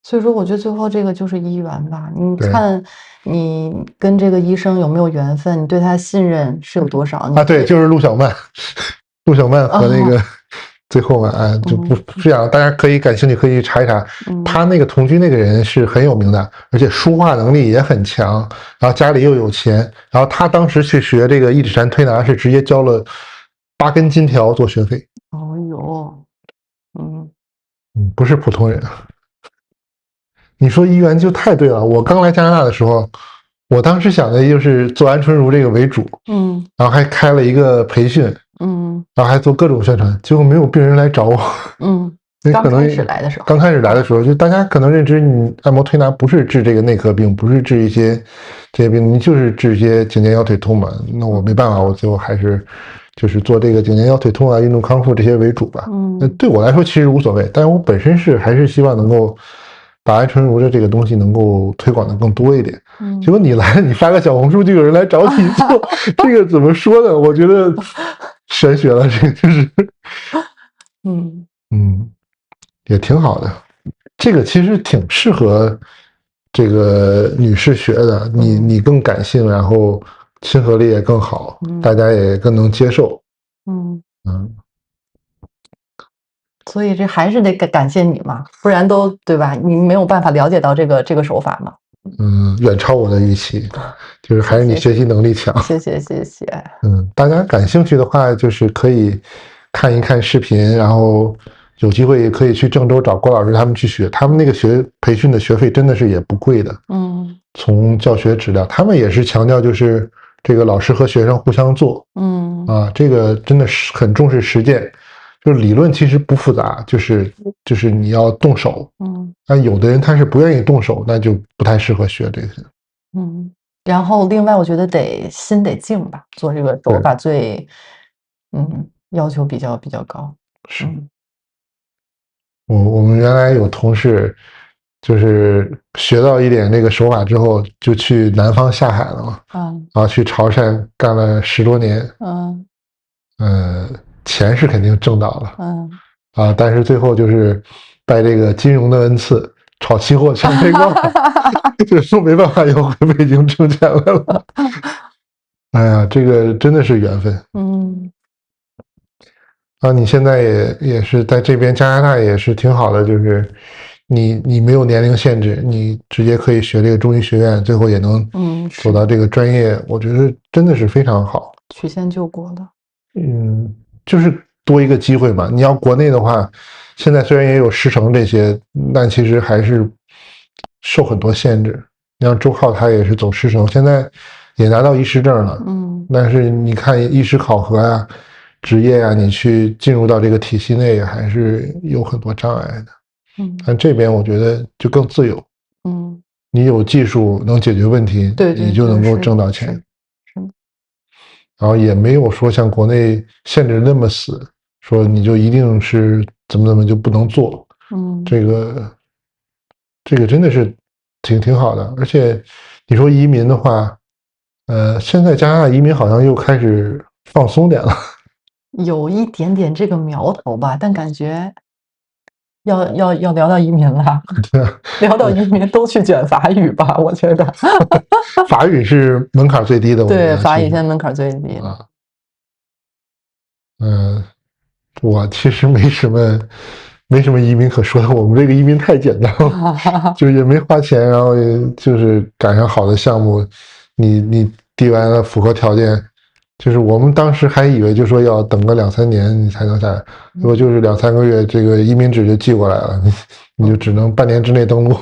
所以说，我觉得最后这个就是医缘吧。你看，你跟这个医生有没有缘分？你对他信任是有多少？啊，对，就是陆小曼，陆小曼和那个最后嘛，就不是这样。大家可以感兴趣，可以查一查。他那个同居那个人是很有名的，而且书画能力也很强，然后家里又有钱。然后他当时去学这个一指禅推拿，是直接交了8根金条做学费。哦哟，不是普通人。你说医缘就太对了。我刚来加拿大的时候，我当时想的就是做安春如这个为主，然后还开了一个培训，然后还做各种宣传，结果没有病人来找我。刚开始来的时候，就大家可能认知你按摩推拿不是治这个内科病，不是治一些这些病，你就是治一些颈肩腰腿痛嘛。那我没办法，我最后还是就是做这个颈肩腰腿痛啊、运动康复这些为主吧。那对我来说其实无所谓，但是我本身还是希望能够把安春如的这个东西能够推广的更多一点。结果你来了，你发个小红书就有人来找你做，这个怎么说呢？我觉得玄学了，这个就是也挺好的。这个其实挺适合这个女士学的，你更感性，然后亲和力也更好，大家也更能接受。所以这还是得感谢你嘛，不然都对吧？你没有办法了解到这个手法嘛。远超我的预期，就是还是你学习能力强。谢谢。大家感兴趣的话，就是可以看一看视频，然后有机会也可以去郑州找郭老师他们去学，他们那个培训的学费真的是也不贵的。从教学质量，他们也是强调就是这个老师和学生互相做。这个真的是很重视实践。就是理论其实不复杂，就是你要动手。但有的人他是不愿意动手，那就不太适合学这个。然后另外我觉得心得静吧，做这个手法最要求比较高。是。我们原来有同事就是学到一点这个手法之后，就去南方下海了嘛。然后去潮汕干了10多年。钱是肯定挣到了。但是最后就是拜这个金融的恩赐，炒期货全赔光了，就没办法又回北京挣钱来了。哎呀，这个真的是缘分。你现在也是在这边加拿大也是挺好的，就是你没有年龄限制，你直接可以学这个中医学院，最后也能走到这个专业，我觉得真的是非常好，曲线救国的。就是多一个机会嘛。你要国内的话，现在虽然也有师承这些，但其实还是受很多限制。你像周浩他也是走师承，现在也拿到医师证了。但是你看医师考核呀、职业呀，你去进入到这个体系内，还是有很多障碍的。但这边我觉得就更自由。你有技术能解决问题，你就能够挣到钱。然后也没有说像国内限制那么死，说你就一定是怎么就不能做。这个真的是挺好的。而且你说移民的话，现在加拿大移民好像又开始放松点了，有一点点这个苗头吧，但感觉要聊到移民了。对啊，聊到移民都去卷法语吧，我觉得。法语是门槛最低的。对，法语现在门槛最低的。我其实没什么移民可说的，我们这个移民太简单了，就也没花钱，然后也就是赶上好的项目，你递完了符合条件，就是我们当时还以为就说要等个2、3年你才能下来，结果就是2、3个月，这个移民纸就寄过来了，你就只能半年之内登陆。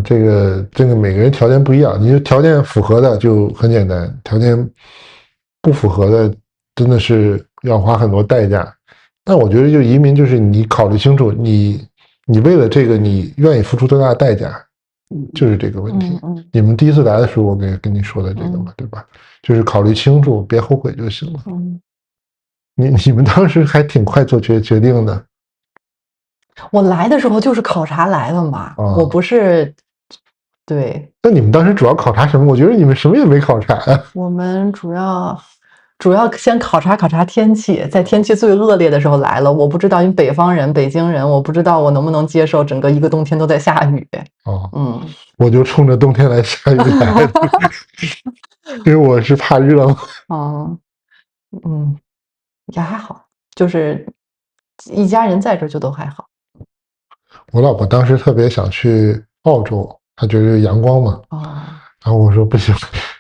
这个每个人条件不一样，你就条件符合的就很简单，条件不符合的真的是要花很多代价。但我觉得就移民就是你考虑清楚，你为了这个你愿意付出多大的代价，就是这个问题。你们第一次来的时候我跟你说的这个嘛，对吧？就是考虑清楚，别后悔就行了。你们当时还挺快做决定的。我来的时候就是考察来了嘛，我不是，对。那你们当时主要考察什么？我觉得你们什么也没考察呀。我们主要先考察天气，在天气最恶劣的时候来了。我不知道，因为北方人、北京人，我不知道我能不能接受整个一个冬天都在下雨。我就冲着冬天来下雨来的，因为我是怕热嘛。也还好，就是一家人在这就都还好。我老婆当时特别想去澳洲，她觉得阳光嘛。然后我说不行，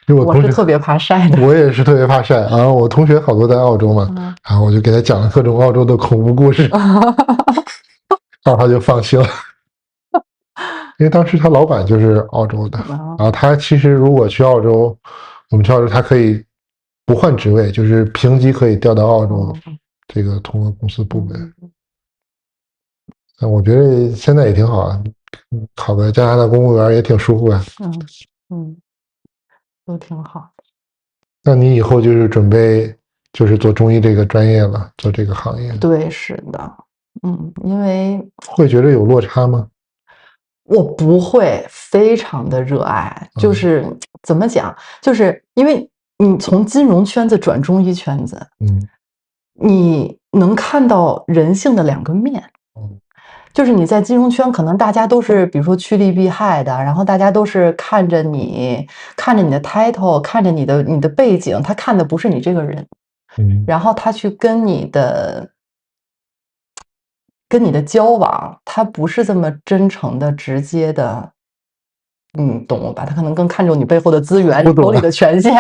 因为我是特别怕晒的。我也是特别怕晒。然后我同学好多在澳洲嘛，然后我就给她讲了各种澳洲的恐怖故事，然后她就放弃了。因为当时他老板就是澳洲的，然后他其实如果去澳洲，我们去澳洲，他可以不换职位，就是评级可以调到澳洲这个通过公司部门。我觉得现在也挺好啊，考个加拿大公务员也挺舒服啊。都挺好。那你以后就是准备就是做中医这个专业了，做这个行业？对，是的。因为会觉得有落差吗？我不会，非常的热爱。就是怎么讲，就是因为你从金融圈子转中医圈子，你能看到人性的2个面。就是你在金融圈，可能大家都是比如说趋利避害的，然后大家都是看着你的 title， 看着你的背景，他看的不是你这个人。然后他去跟你的交往，他不是这么真诚的、直接的，懂我吧？他可能更看重你背后的资源，你手里的权限。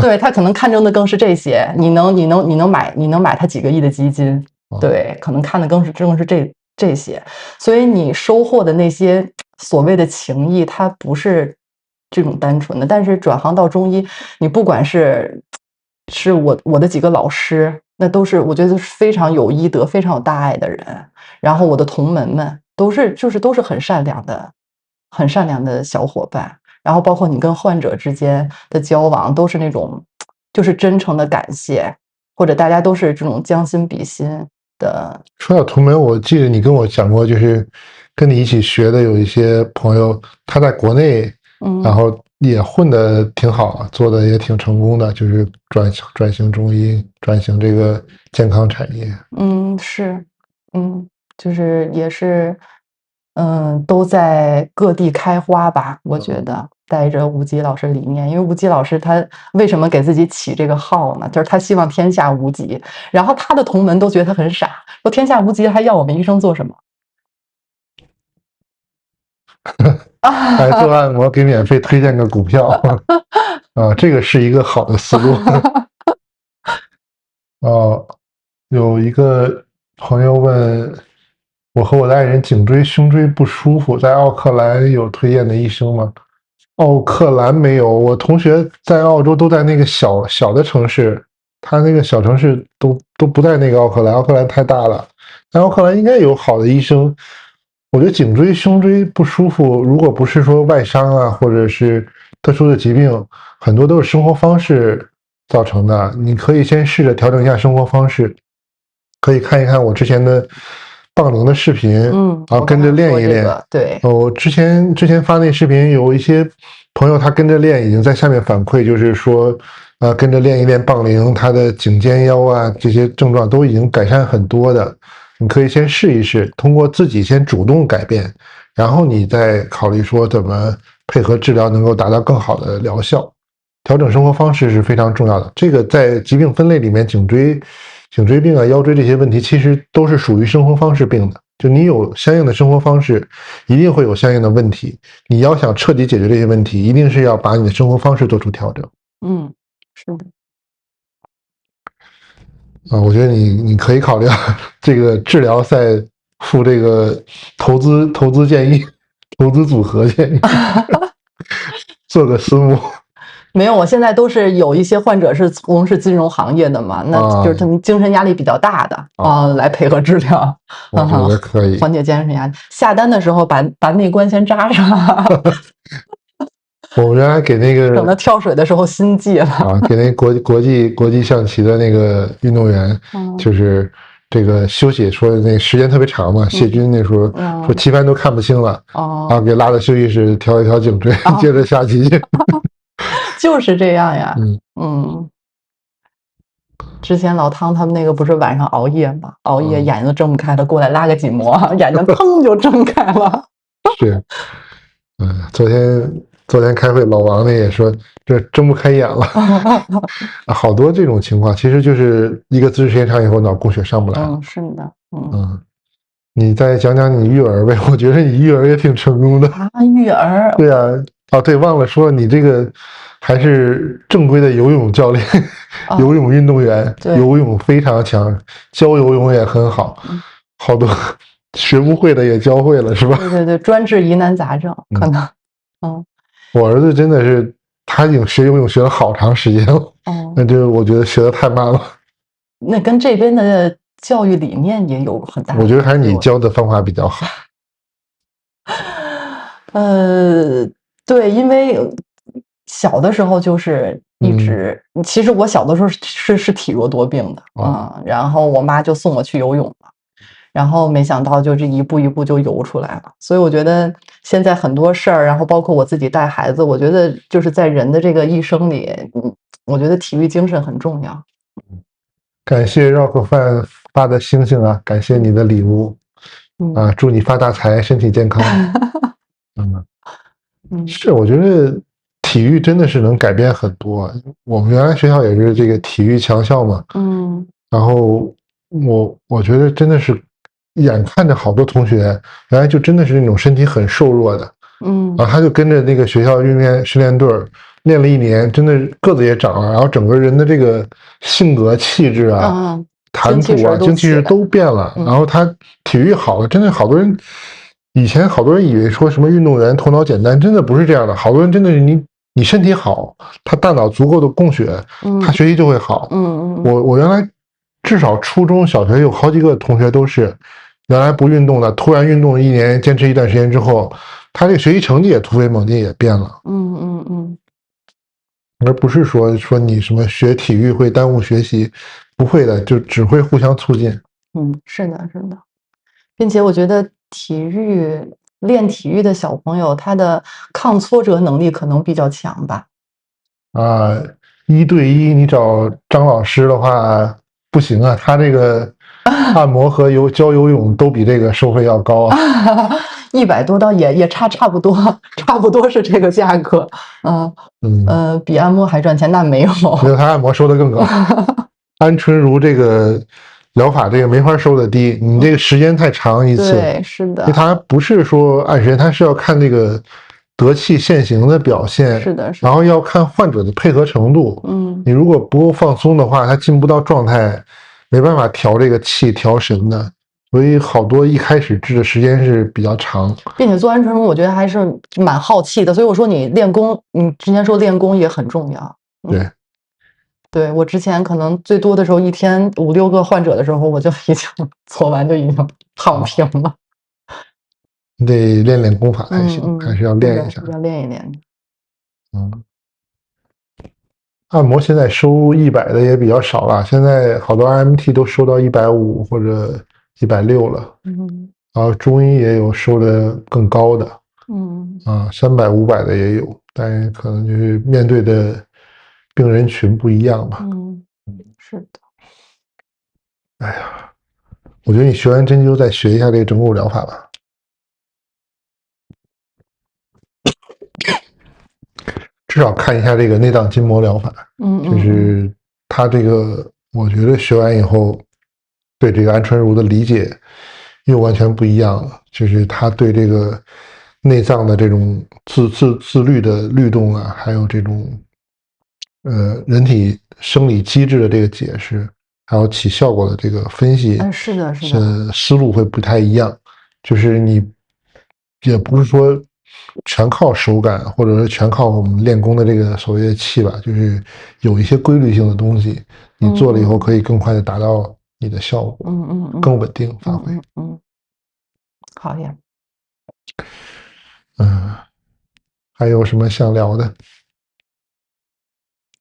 对，他可能看重的更是这些。你能买他几个亿的基金？对，可能看的更是这些。所以你收获的那些所谓的情谊，它不是这种单纯的。但是转行到中医，你不管是我的几个老师，那都是我觉得是非常有医德、非常有大爱的人。然后我的同门们都是很善良的小伙伴。然后包括你跟患者之间的交往，都是那种就是真诚的感谢，或者大家都是这种将心比心的。说到同门，我记得你跟我讲过，就是跟你一起学的有一些朋友，他在国内，然后也混得挺好，做的也挺成功的，就是转型中医，转型这个健康产业。是，就是也是，都在各地开花吧。我觉得带着吴极老师理念，因为吴极老师他为什么给自己起这个号呢？就是他希望天下无极，然后他的同门都觉得他很傻，说天下无极还要我们医生做什么？来做按摩给免费推荐个股票这个是一个好的思路。有一个朋友问我和我的爱人颈椎、胸椎不舒服，在奥克兰有推荐的医生吗？奥克兰没有，我同学在澳洲都在那个小的城市，他那个小城市都不在那个奥克兰，奥克兰太大了。但奥克兰应该有好的医生。我觉得颈椎、胸椎不舒服，如果不是说外伤啊，或者是特殊的疾病，很多都是生活方式造成的。你可以先试着调整一下生活方式，可以看一看我之前的杠铃的视频，然后跟着练一练。对，我之前发那视频，有一些朋友他跟着练，已经在下面反馈，就是说，跟着练一练杠铃，他的颈肩腰啊这些症状都已经改善很多的。你可以先试一试，通过自己先主动改变，然后你再考虑说怎么配合治疗能够达到更好的疗效。调整生活方式是非常重要的。这个在疾病分类里面，颈椎病啊、腰椎这些问题，其实都是属于生活方式病的。就你有相应的生活方式，一定会有相应的问题。你要想彻底解决这些问题，一定是要把你的生活方式做出调整。是的。我觉得你可以考虑这个治疗再附这个投资建议，投资组合建议，做个私募。没有，我现在都是有一些患者是从事金融行业的嘛，那就是他们精神压力比较大的来配合治疗，我觉得可以缓解精神压力。下单的时候把内关先扎上。我们原来给那个省得跳水的时候心悸了给那国际象棋的那个运动员，就是这个休息说那时间特别长嘛，谢军那时候说棋盘都看不清了，然后给拉到休息室调一调颈椎，接着下棋去。就是这样呀，之前老汤他们那个不是晚上熬夜嘛，熬夜眼睛都睁不开了，过来拉个筋膜，眼睛砰就睁开了。是，昨天开会，老王那也说这睁不开眼了。好多这种情况，其实就是一个姿势时间长以后脑供血上不来。是的，你再讲讲你育儿呗？我觉得你育儿也挺成功的啊，育儿。对啊，对，忘了说你这个还是正规的游泳教练，游泳运动员，游泳非常强，教游泳也很好，好多学不会的也教会了，是吧？对，专治疑难杂症，可能。我儿子真的是，他已经学游泳学了好长时间了，那就我觉得学的太慢了。那跟这边的教育理念也有很大。我觉得还是你教的方法比较好。对，因为小的时候就是一直，其实我小的时候是体弱多病的然后我妈就送我去游泳了。然后没想到就这一步一步就游出来了，所以我觉得现在很多事儿，然后包括我自己带孩子，我觉得就是在人的这个一生里，我觉得体育精神很重要。感谢绕口饭发的星星啊，感谢你的礼物祝你发大财，身体健康。是，我觉得体育真的是能改变很多。我们原来学校也是这个体育强校嘛，然后我觉得真的是。眼看着好多同学原来就真的是那种身体很瘦弱的，然后他就跟着那个学校训练队练了1年，真的个子也长了，然后整个人的这个性格气质谈吐精气神都变了。然后他体育好了，真的好多人，以前好多人以为说什么运动员头脑简单，真的不是这样的。好多人真的是你身体好，他大脑足够的供血，他学习就会好。我原来至少初中小学有好几个同学都是。原来不运动的，突然运动1年，坚持一段时间之后，他这个学习成绩也突飞猛进，也变了。而不是说你什么学体育会耽误学习，不会的，就只会互相促进。是的，并且我觉得练体育的小朋友，他的抗挫折能力可能比较强吧。1对1，你找张老师的话不行啊，他这个。按摩和教游泳都比这个收费要高100多刀也差不多是这个价格，比按摩还赚钱，那没有，他按摩收的更高。安春如这个疗法这个没法收的低，你这个时间太长一次，对，是的，因为它不是说按时间，它是要看这个得气现行的表现，是的，然后要看患者的配合程度，你如果不够放松的话，他进不到状态。没办法调这个气调神的，所以好多一开始治的时间是比较长，并且做安春，我觉得还是蛮耗气的。所以我说你练功，你之前说练功也很重要。对，我之前可能最多的时候1天5、6个患者的时候，我就已经做完就已经躺平了。你得练功法才行，还是要练一下，要练一练。按摩现在收100的也比较少了，现在好多 RMT 都收到150或者160了。然后中医也有收的更高的，300、500的也有，但可能就是面对的病人群不一样吧。是的。哎呀，我觉得你学完针灸再学一下这个整骨疗法吧。至少看一下这个内脏筋膜疗法，就是他这个，我觉得学完以后，对这个安春如的理解又完全不一样了。就是他对这个内脏的这种自律的律动还有这种人体生理机制的这个解释，还有起效果的这个分析，是的，是的，思路会不太一样。就是你也不是说全靠手感，或者说全靠我们练功的这个所谓的气吧，就是有一些规律性的东西，你做了以后可以更快的达到你的效果，更稳定发挥。好呀。还有什么想聊的？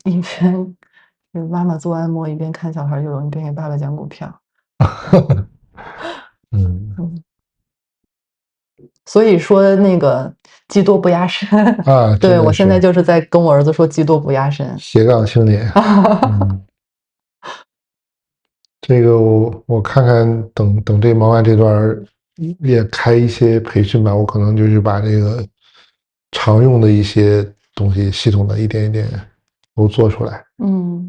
一边妈妈做按摩，一边看小孩游泳，一边给爸爸讲股票。所以说那个技多不压身啊，对，我现在就是在跟我儿子说技多不压身。斜杠青年。这个我看看，等这忙完这段也开一些培训吧。我可能就是把这个常用的一些东西系统的一点一点都做出来。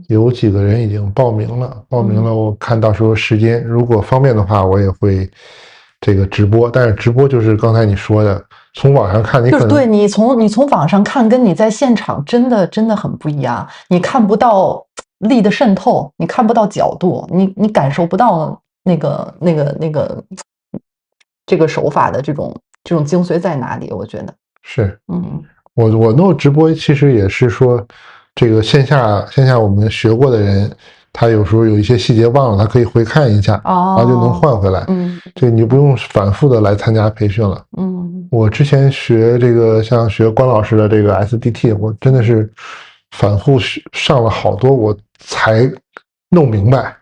有几个人已经报名了，我看到时候时间如果方便的话，我也会这个直播。但是直播就是刚才你说的，从网上看你可能对你从网上看，跟你在现场真的很不一样。你看不到力的渗透，你看不到角度，你感受不到那个这个手法的这种精髓在哪里？我觉得是，我弄直播其实也是说，这个线下我们学过的人，他有时候有一些细节忘了，他可以回看一下，然后就能换回来。这你不用反复的来参加培训了。我之前学这个像学关老师的这个 SDT， 我真的是反复上了好多，我才弄明白。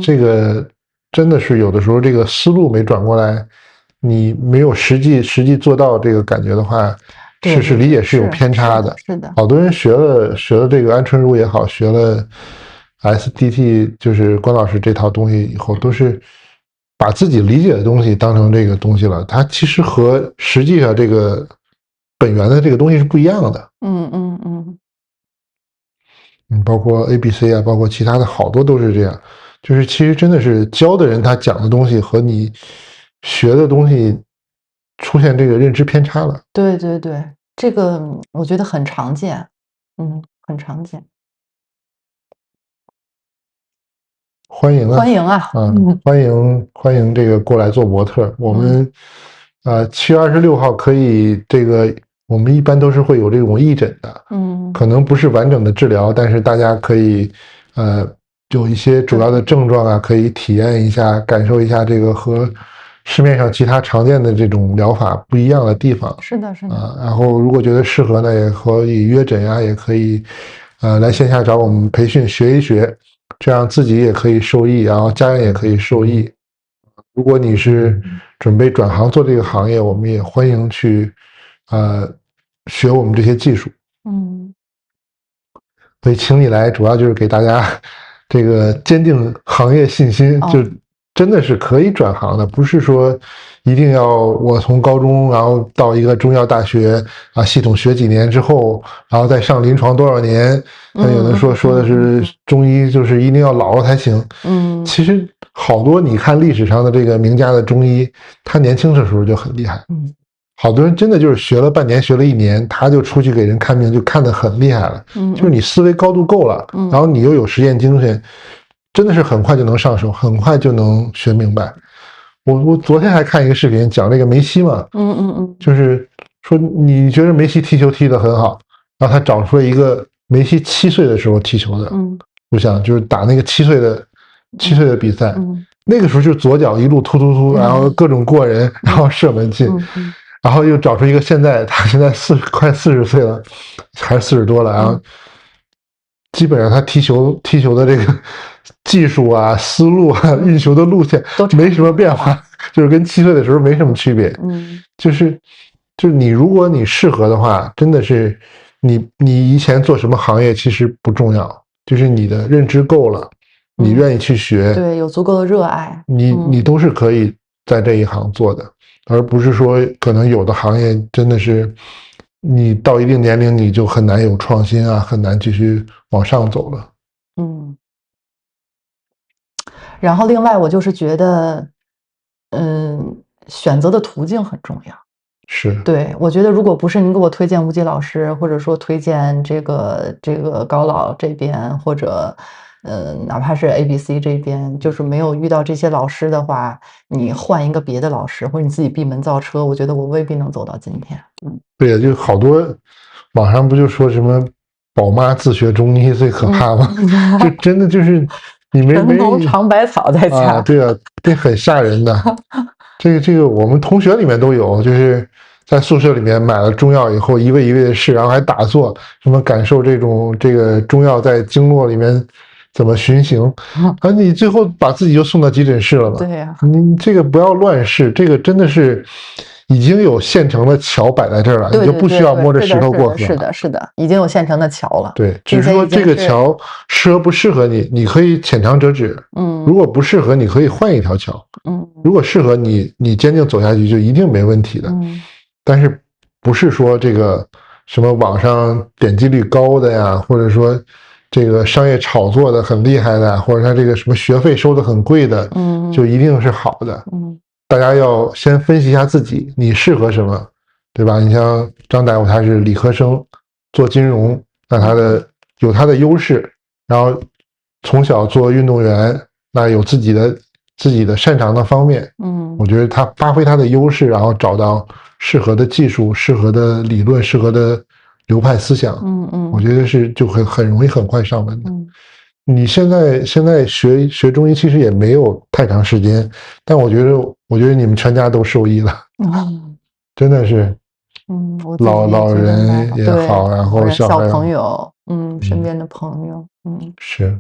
这个真的是有的时候这个思路没转过来，你没有实际做到这个感觉的话，是理解是有偏差的。是的，好多人学了这个安春如也好，学了 SDT 就是关老师这套东西以后，都是把自己理解的东西当成这个东西了，它其实和实际上这个本源的这个东西是不一样的。包括 ABC 啊，包括其他的好多都是这样，就是其实真的是教的人他讲的东西和你学的东西出现这个认知偏差了。对，这个我觉得很常见，很常见。欢迎啊！欢迎啊！欢迎这个过来做模特。我们7月26号可以这个，我们一般都是会有这种义诊的，可能不是完整的治疗，但是大家可以有一些主要的症状啊，可以体验一下，感受一下这个和市面上其他常见的这种疗法不一样的地方。是的。然后如果觉得适合呢，也可以约诊呀，也可以来线下找我们培训学一学。这样自己也可以受益，然后家人也可以受益。如果你是准备转行做这个行业，我们也欢迎去学我们这些技术。所以请你来，主要就是给大家这个坚定行业信心，就真的是可以转行的，不是说一定要我从高中然后到一个中药大学系统学几年之后，然后再上临床多少年。有的说的是中医就是一定要老了才行。其实好多你看历史上的这个名家的中医，他年轻的时候就很厉害。好多人真的就是学了半年，学了1年，他就出去给人看病，就看得很厉害了。就是你思维高度够了，然后你又有实践精神，真的是很快就能上手，很快就能学明白。我昨天还看一个视频，讲这个梅西嘛，就是说你觉得梅西踢球踢得很好，然后他找出了一个梅西7岁的时候踢球的，我想就是打那个7岁的比赛，那个时候就左脚一路突，然后各种过人，然后射门进。然后又找出一个他现在快40岁了，还是40多了，然后基本上他踢球的这个技术啊、思路啊、运球的路线都没什么变化，就是跟7岁的时候没什么区别。就是你如果你适合的话，真的是你以前做什么行业其实不重要，就是你的认知够了，你愿意去学，对，有足够的热爱，你都是可以在这一行做的。而不是说可能有的行业真的是你到一定年龄你就很难有创新啊，很难继续往上走了。然后另外我就是觉得选择的途径很重要。是，对，我觉得如果不是您给我推荐吴极老师，或者说推荐这个高老这边，或者哪怕是 ABC 这边，就是没有遇到这些老师的话，你换一个别的老师，或者你自己闭门造车，我觉得我未必能走到今天。对呀，就好多网上不就说什么宝妈自学中医最可怕吗？就真的就是你没人头尝百草在家啊，对啊，这很吓人的。这个我们同学里面都有，就是在宿舍里面买了中药以后，一味一味的试，然后还打坐，什么感受这个中药在经络里面怎么循行，啊，你最后把自己就送到急诊室了嘛？对呀，你这个不要乱试，这个真的是已经有现成的桥摆在这儿了，对你就不需要摸着石头过河。是的，是的，已经有现成的桥了。对，只是说这个桥适合不适合你，你可以浅尝辄止。如果不适合，你可以换一条桥。如果适合你，你坚定走下去就一定没问题的。但是不是说这个什么网上点击率高的呀，或者说这个商业炒作的很厉害的，或者他这个什么学费收的很贵的，就一定是好的。大家要先分析一下自己，你适合什么，对吧？你像张大夫他是理科生，做金融，那有他的优势，然后从小做运动员，那有自己的擅长的方面。我觉得他发挥他的优势，然后找到适合的技术、适合的理论、适合的流派思想。我觉得是就很容易很快上门的。你现在学中医其实也没有太长时间，但我觉得你们全家都受益了，真的是。老人也好，然后小朋友，身边的朋友，是，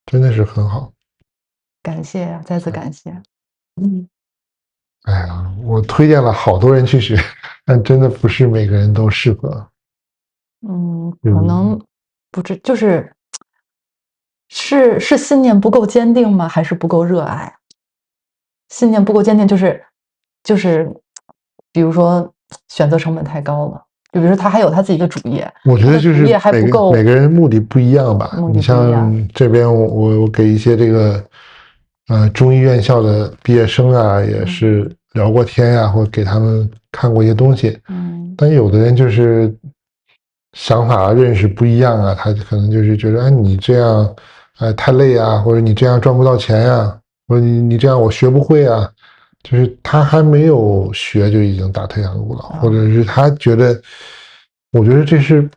真的是很好。感谢，再次感谢。哎呀，我推荐了好多人去学，但真的不是每个人都适合。可能不知是信念不够坚定吗？还是不够热爱？信念不够坚定，就是，比如说选择成本太高了，就比如说他还有他自己的主业，我觉得就是每个人目的不一样吧。你像这边我给一些这个中医院校的毕业生啊，也是聊过天呀，或给他们看过一些东西。但有的人就是想法认识不一样啊，他可能就是觉得你这样太累啊，或者你这样赚不到钱呀，或者你这样我学不会啊，就是他还没有学就已经打退堂鼓了，或者是他觉得，我觉得这是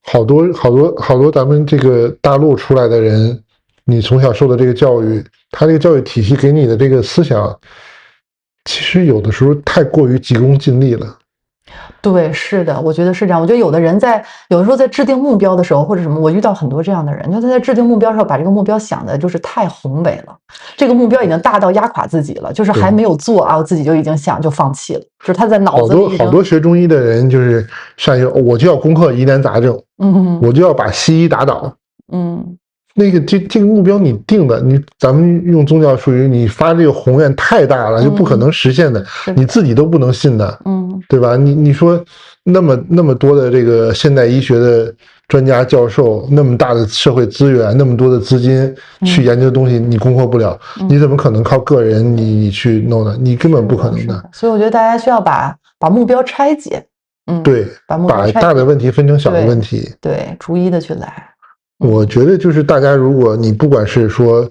好多咱们这个大陆出来的人，你从小受的这个教育，他这个教育体系给你的这个思想，其实有的时候太过于急功近利了。对，是的，我觉得是这样。我觉得有的时候在制定目标的时候，或者什么，我遇到很多这样的人，就他在制定目标的时候，把这个目标想的就是太宏伟了，这个目标已经大到压垮自己了，就是还没有做啊，我自己就已经想就放弃了，就是他在脑子里好多学中医的人就是上学，我就要攻克疑难杂症，我就要把西医打倒，那个这个目标你定的，咱们用宗教术语，你发这个宏愿太大了，就不可能实现的，你自己都不能信的，对吧？你说那么多的这个现代医学的专家教授，那么大的社会资源，那么多的资金去研究的东西，你攻克不了，你怎么可能靠个人你去弄呢？你根本不可能的。所以我觉得大家需要把目标拆解，对，把大的问题分成小的问题，对，逐一的去来。我觉得就是大家，如果你不管是说，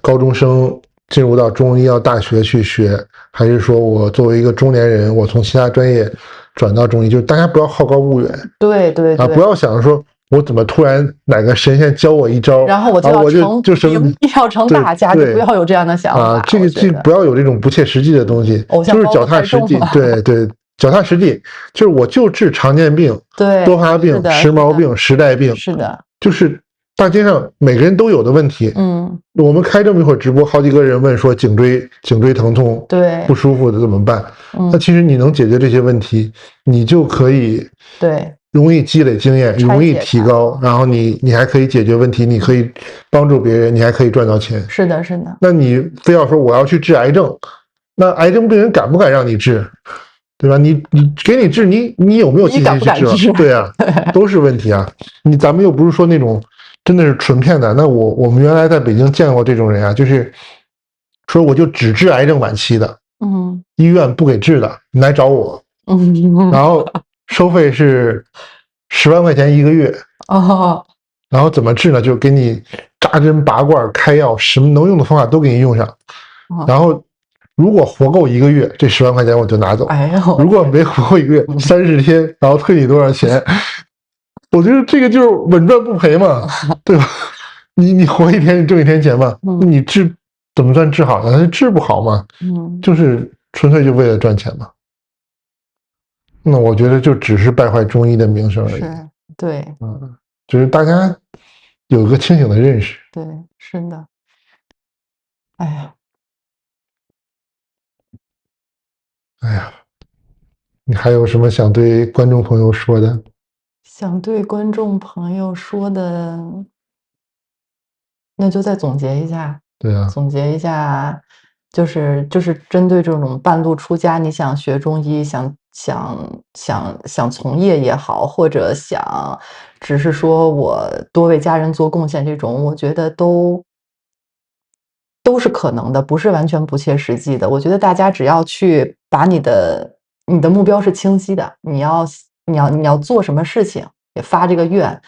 高中生进入到中医药大学去学，还是说我作为一个中年人，我从其他专业转到中医，就是大家不要好高骛远，对啊，不要想说我怎么突然哪个神仙教我一招，然后我就要成大家，就不要有这样的想法。这个不要有这种不切实际的东西，就是脚踏实地，对。脚踏实地，就是我就治常见病、多发病、时髦病、时代病，是的，就是大街上每个人都有的问题。我们开这么一会儿直播，好几个人问说颈椎疼痛，对，不舒服的怎么办？那其实你能解决这些问题，你就可以容易积累经验，容易提高，然后你还可以解决问题，你可以帮助别人，你还可以赚到钱。是的。那你非要说我要去治癌症，那癌症病人敢不敢让你治？对吧？你给你治，你有没有信心去治？对啊，都是问题啊。咱们又不是说那种真的是纯骗的。那我们原来在北京见过这种人啊，就是说我就只治癌症晚期的，医院不给治的，你来找我，然后收费是10万块钱一个月，然后怎么治呢？就给你扎针拔罐开药，什么能用的方法都给你用上。然后如果活够1个月，这10万块钱我就拿走；哎呦，如果没活够1个月，30天，然后退你多少钱？我觉得这个就是稳赚不赔嘛，对吧？你活1天，你挣1天钱嘛，你治怎么算治好呢？治不好嘛，就是纯粹就为了赚钱嘛。那我觉得就只是败坏中医的名声而已。是，对，就是大家有个清醒的认识。对，是的。哎呀，哎呀，你还有什么想对观众朋友说的？想对观众朋友说的，那就再总结一下。对啊，总结一下，就是针对这种半路出家，你想学中医，想从业也好，或者想只是说我多为家人做贡献这种，我觉得都是可能的，不是完全不切实际的。我觉得大家只要去把你的目标是清晰的，你要做什么事情，也发这个愿，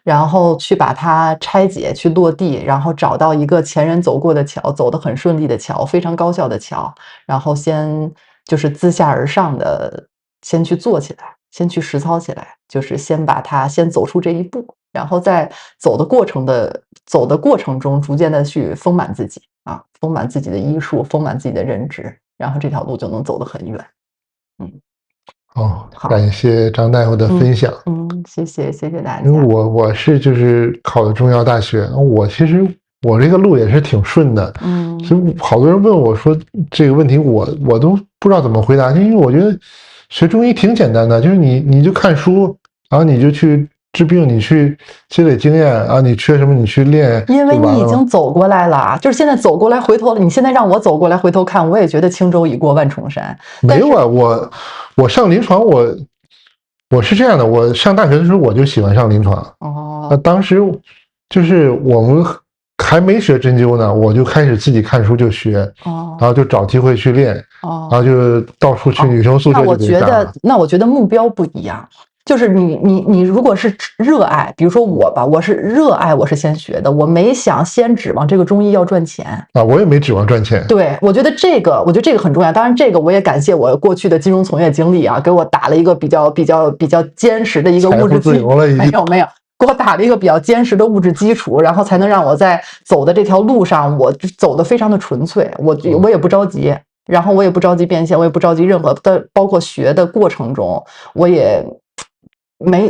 然后去把它拆解，去落地，然后找到一个前人走过的桥，走得很顺利的桥，非常高效的桥，然后先就是自下而上的先去做起来，先去实操起来，就是先走出这一步，然后在走的过程中，逐渐的去丰满自己啊，丰满自己的医术，丰满自己的认知，然后这条路就能走得很远。好，好，感谢张大夫的分享。谢谢大家。因为我是就是考的中医药大学，其实我这个路也是挺顺的。所以好多人问我说这个问题，我都不知道怎么回答，因为我觉得学中医挺简单的，就是你就看书，然后你就去治病，你去积累经验啊，你缺什么你去练，因为你已经走过来了，就是现在走过来回头，你现在让我走过来回头看，我也觉得轻舟已过万重山。没有啊，我上临床，我是这样的，我上大学的时候我就喜欢上临床。那当时就是我们还没学针灸呢，我就开始自己看书就学，然后就找机会去练，然后就到处去女生宿舍就给干了。那我觉得目标不一样。就是你如果是热爱，比如说我吧，我是热爱，我是先学的，我没想先指望这个中医要赚钱啊，我也没指望赚钱。对，我觉得这个很重要。当然，这个我也感谢我过去的金融从业经历啊，给我打了一个比较坚实的一个物质基础。没有，给我打了一个比较坚实的物质基础，然后才能让我在走的这条路上，我走得非常的纯粹。我也不着急，然后我也不着急变现，我也不着急任何的，包括学的过程中，我也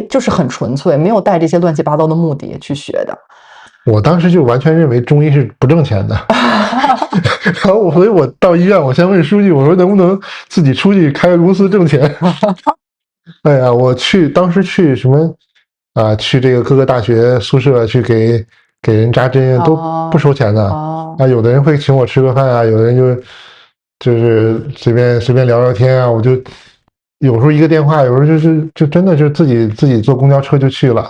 就是很纯粹，没有带这些乱七八糟的目的去学的。我当时就完全认为中医是不挣钱的，然后所以我到医院，我先问书记，我说能不能自己出去开个公司挣钱？哎呀，当时去什么啊？去这个各个大学宿舍去给人扎针都不收钱的啊。有的人会请我吃个饭啊，有的人就是随便聊聊天啊。我就有时候一个电话，有时候就真的就自己坐公交车就去了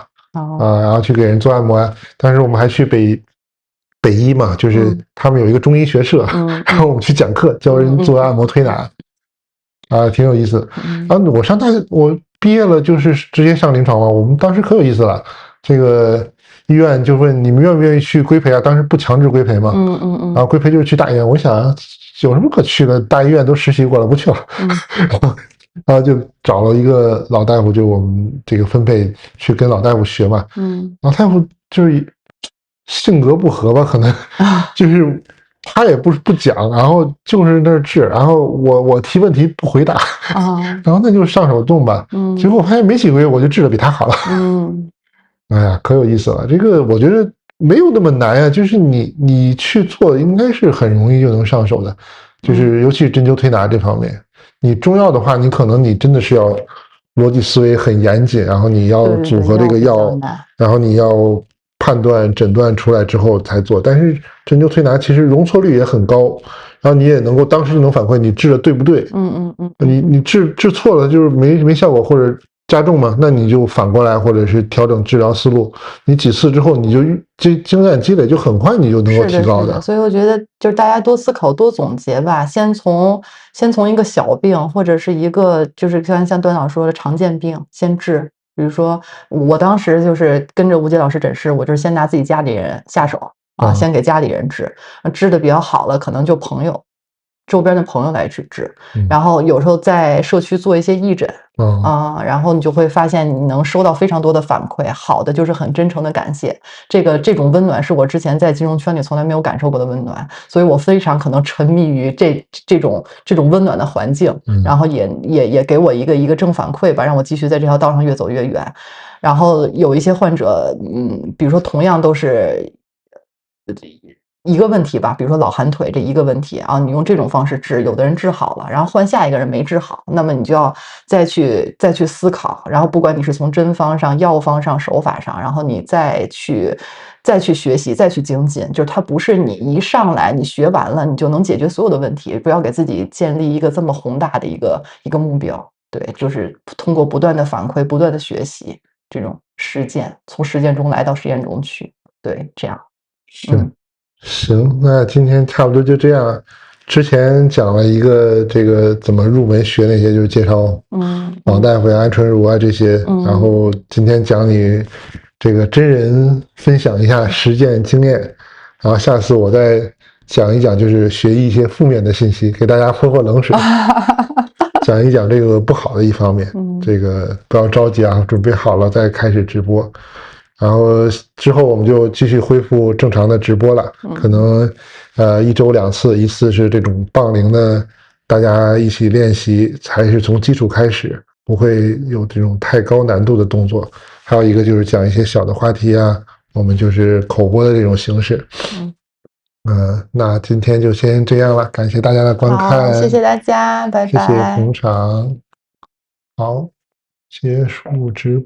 啊，然后去给人做按摩啊。当时我们还去北医嘛，就是他们有一个中医学社，然后我们去讲课，教人做按摩推拿啊，挺有意思。然后我上大学，我毕业了就是直接上临床嘛。我们当时可有意思了，这个医院就问你们愿不愿意去规培啊？当时不强制规培嘛，然后规培就是去大医院。我想有什么可去的？大医院都实习过了，不去了。然后就找了一个老大夫，就我们这个分配去跟老大夫学嘛。老大夫就是性格不合吧，可能就是他也不讲，然后就是那儿治，然后我提问题不回答，然后那就上手动吧。结果我发现没几个月我就治的比他好了。哎呀，可有意思了。这个我觉得没有那么难呀，就是你去做，应该是很容易就能上手的。就是尤其是针灸推拿这方面，你中药的话，你可能你真的是要逻辑思维很严谨，然后你要组合这个药，然后你要判断诊断出来之后才做。但是针灸推拿其实容错率也很高，然后你也能够当时就能反馈你治的对不对。你治错了就是没效果或者加重嘛，那你就反过来或者是调整治疗思路。你几次之后，你就经验积累就很快，你就能够提高的。所以我觉得就是大家多思考、多总结吧。先从一个小病或者是一个就是像段老师说的常见病先治，比如说，我当时就是跟着吴杰老师诊室，我就是先拿自己家里人下手啊，先给家里人治，治的比较好了，可能就朋友。周边的朋友来去治，然后有时候在社区做一些义诊，然后你就会发现你能收到非常多的反馈，好的就是很真诚的感谢，这种温暖是我之前在金融圈里从来没有感受过的温暖，所以我非常可能沉迷于这种温暖的环境，然后也给我一个正反馈吧，让我继续在这条道上越走越远。然后有一些患者，比如说同样都是一个问题吧，比如说老寒腿这一个问题啊，你用这种方式治，有的人治好了，然后换下一个人没治好，那么你就要再去思考，然后不管你是从针方上、药方上、手法上，然后你再去学习、再去精进，就是它不是你一上来你学完了你就能解决所有的问题，不要给自己建立一个这么宏大的一个目标，对，就是通过不断的反馈、不断的学习，这种实践，从实践中来到实验中去，对，这样，行，那今天差不多就这样。之前讲了一个这个怎么入门学那些，就是介绍王大夫呀、安春如啊这些。然后今天讲你这个真人分享一下实践经验，然后下次我再讲一讲，就是学一些负面的信息，给大家泼冷水，讲一讲这个不好的一方面。这个不要着急啊，准备好了再开始直播。然后之后我们就继续恢复正常的直播了，可能1周2次，一次是这种杠铃的，大家一起练习，还是从基础开始，不会有这种太高难度的动作。还有一个就是讲一些小的话题啊，我们就是口播的这种形式。那今天就先这样了，感谢大家的观看，谢谢大家，拜拜，谢谢捧场，好，结束直播。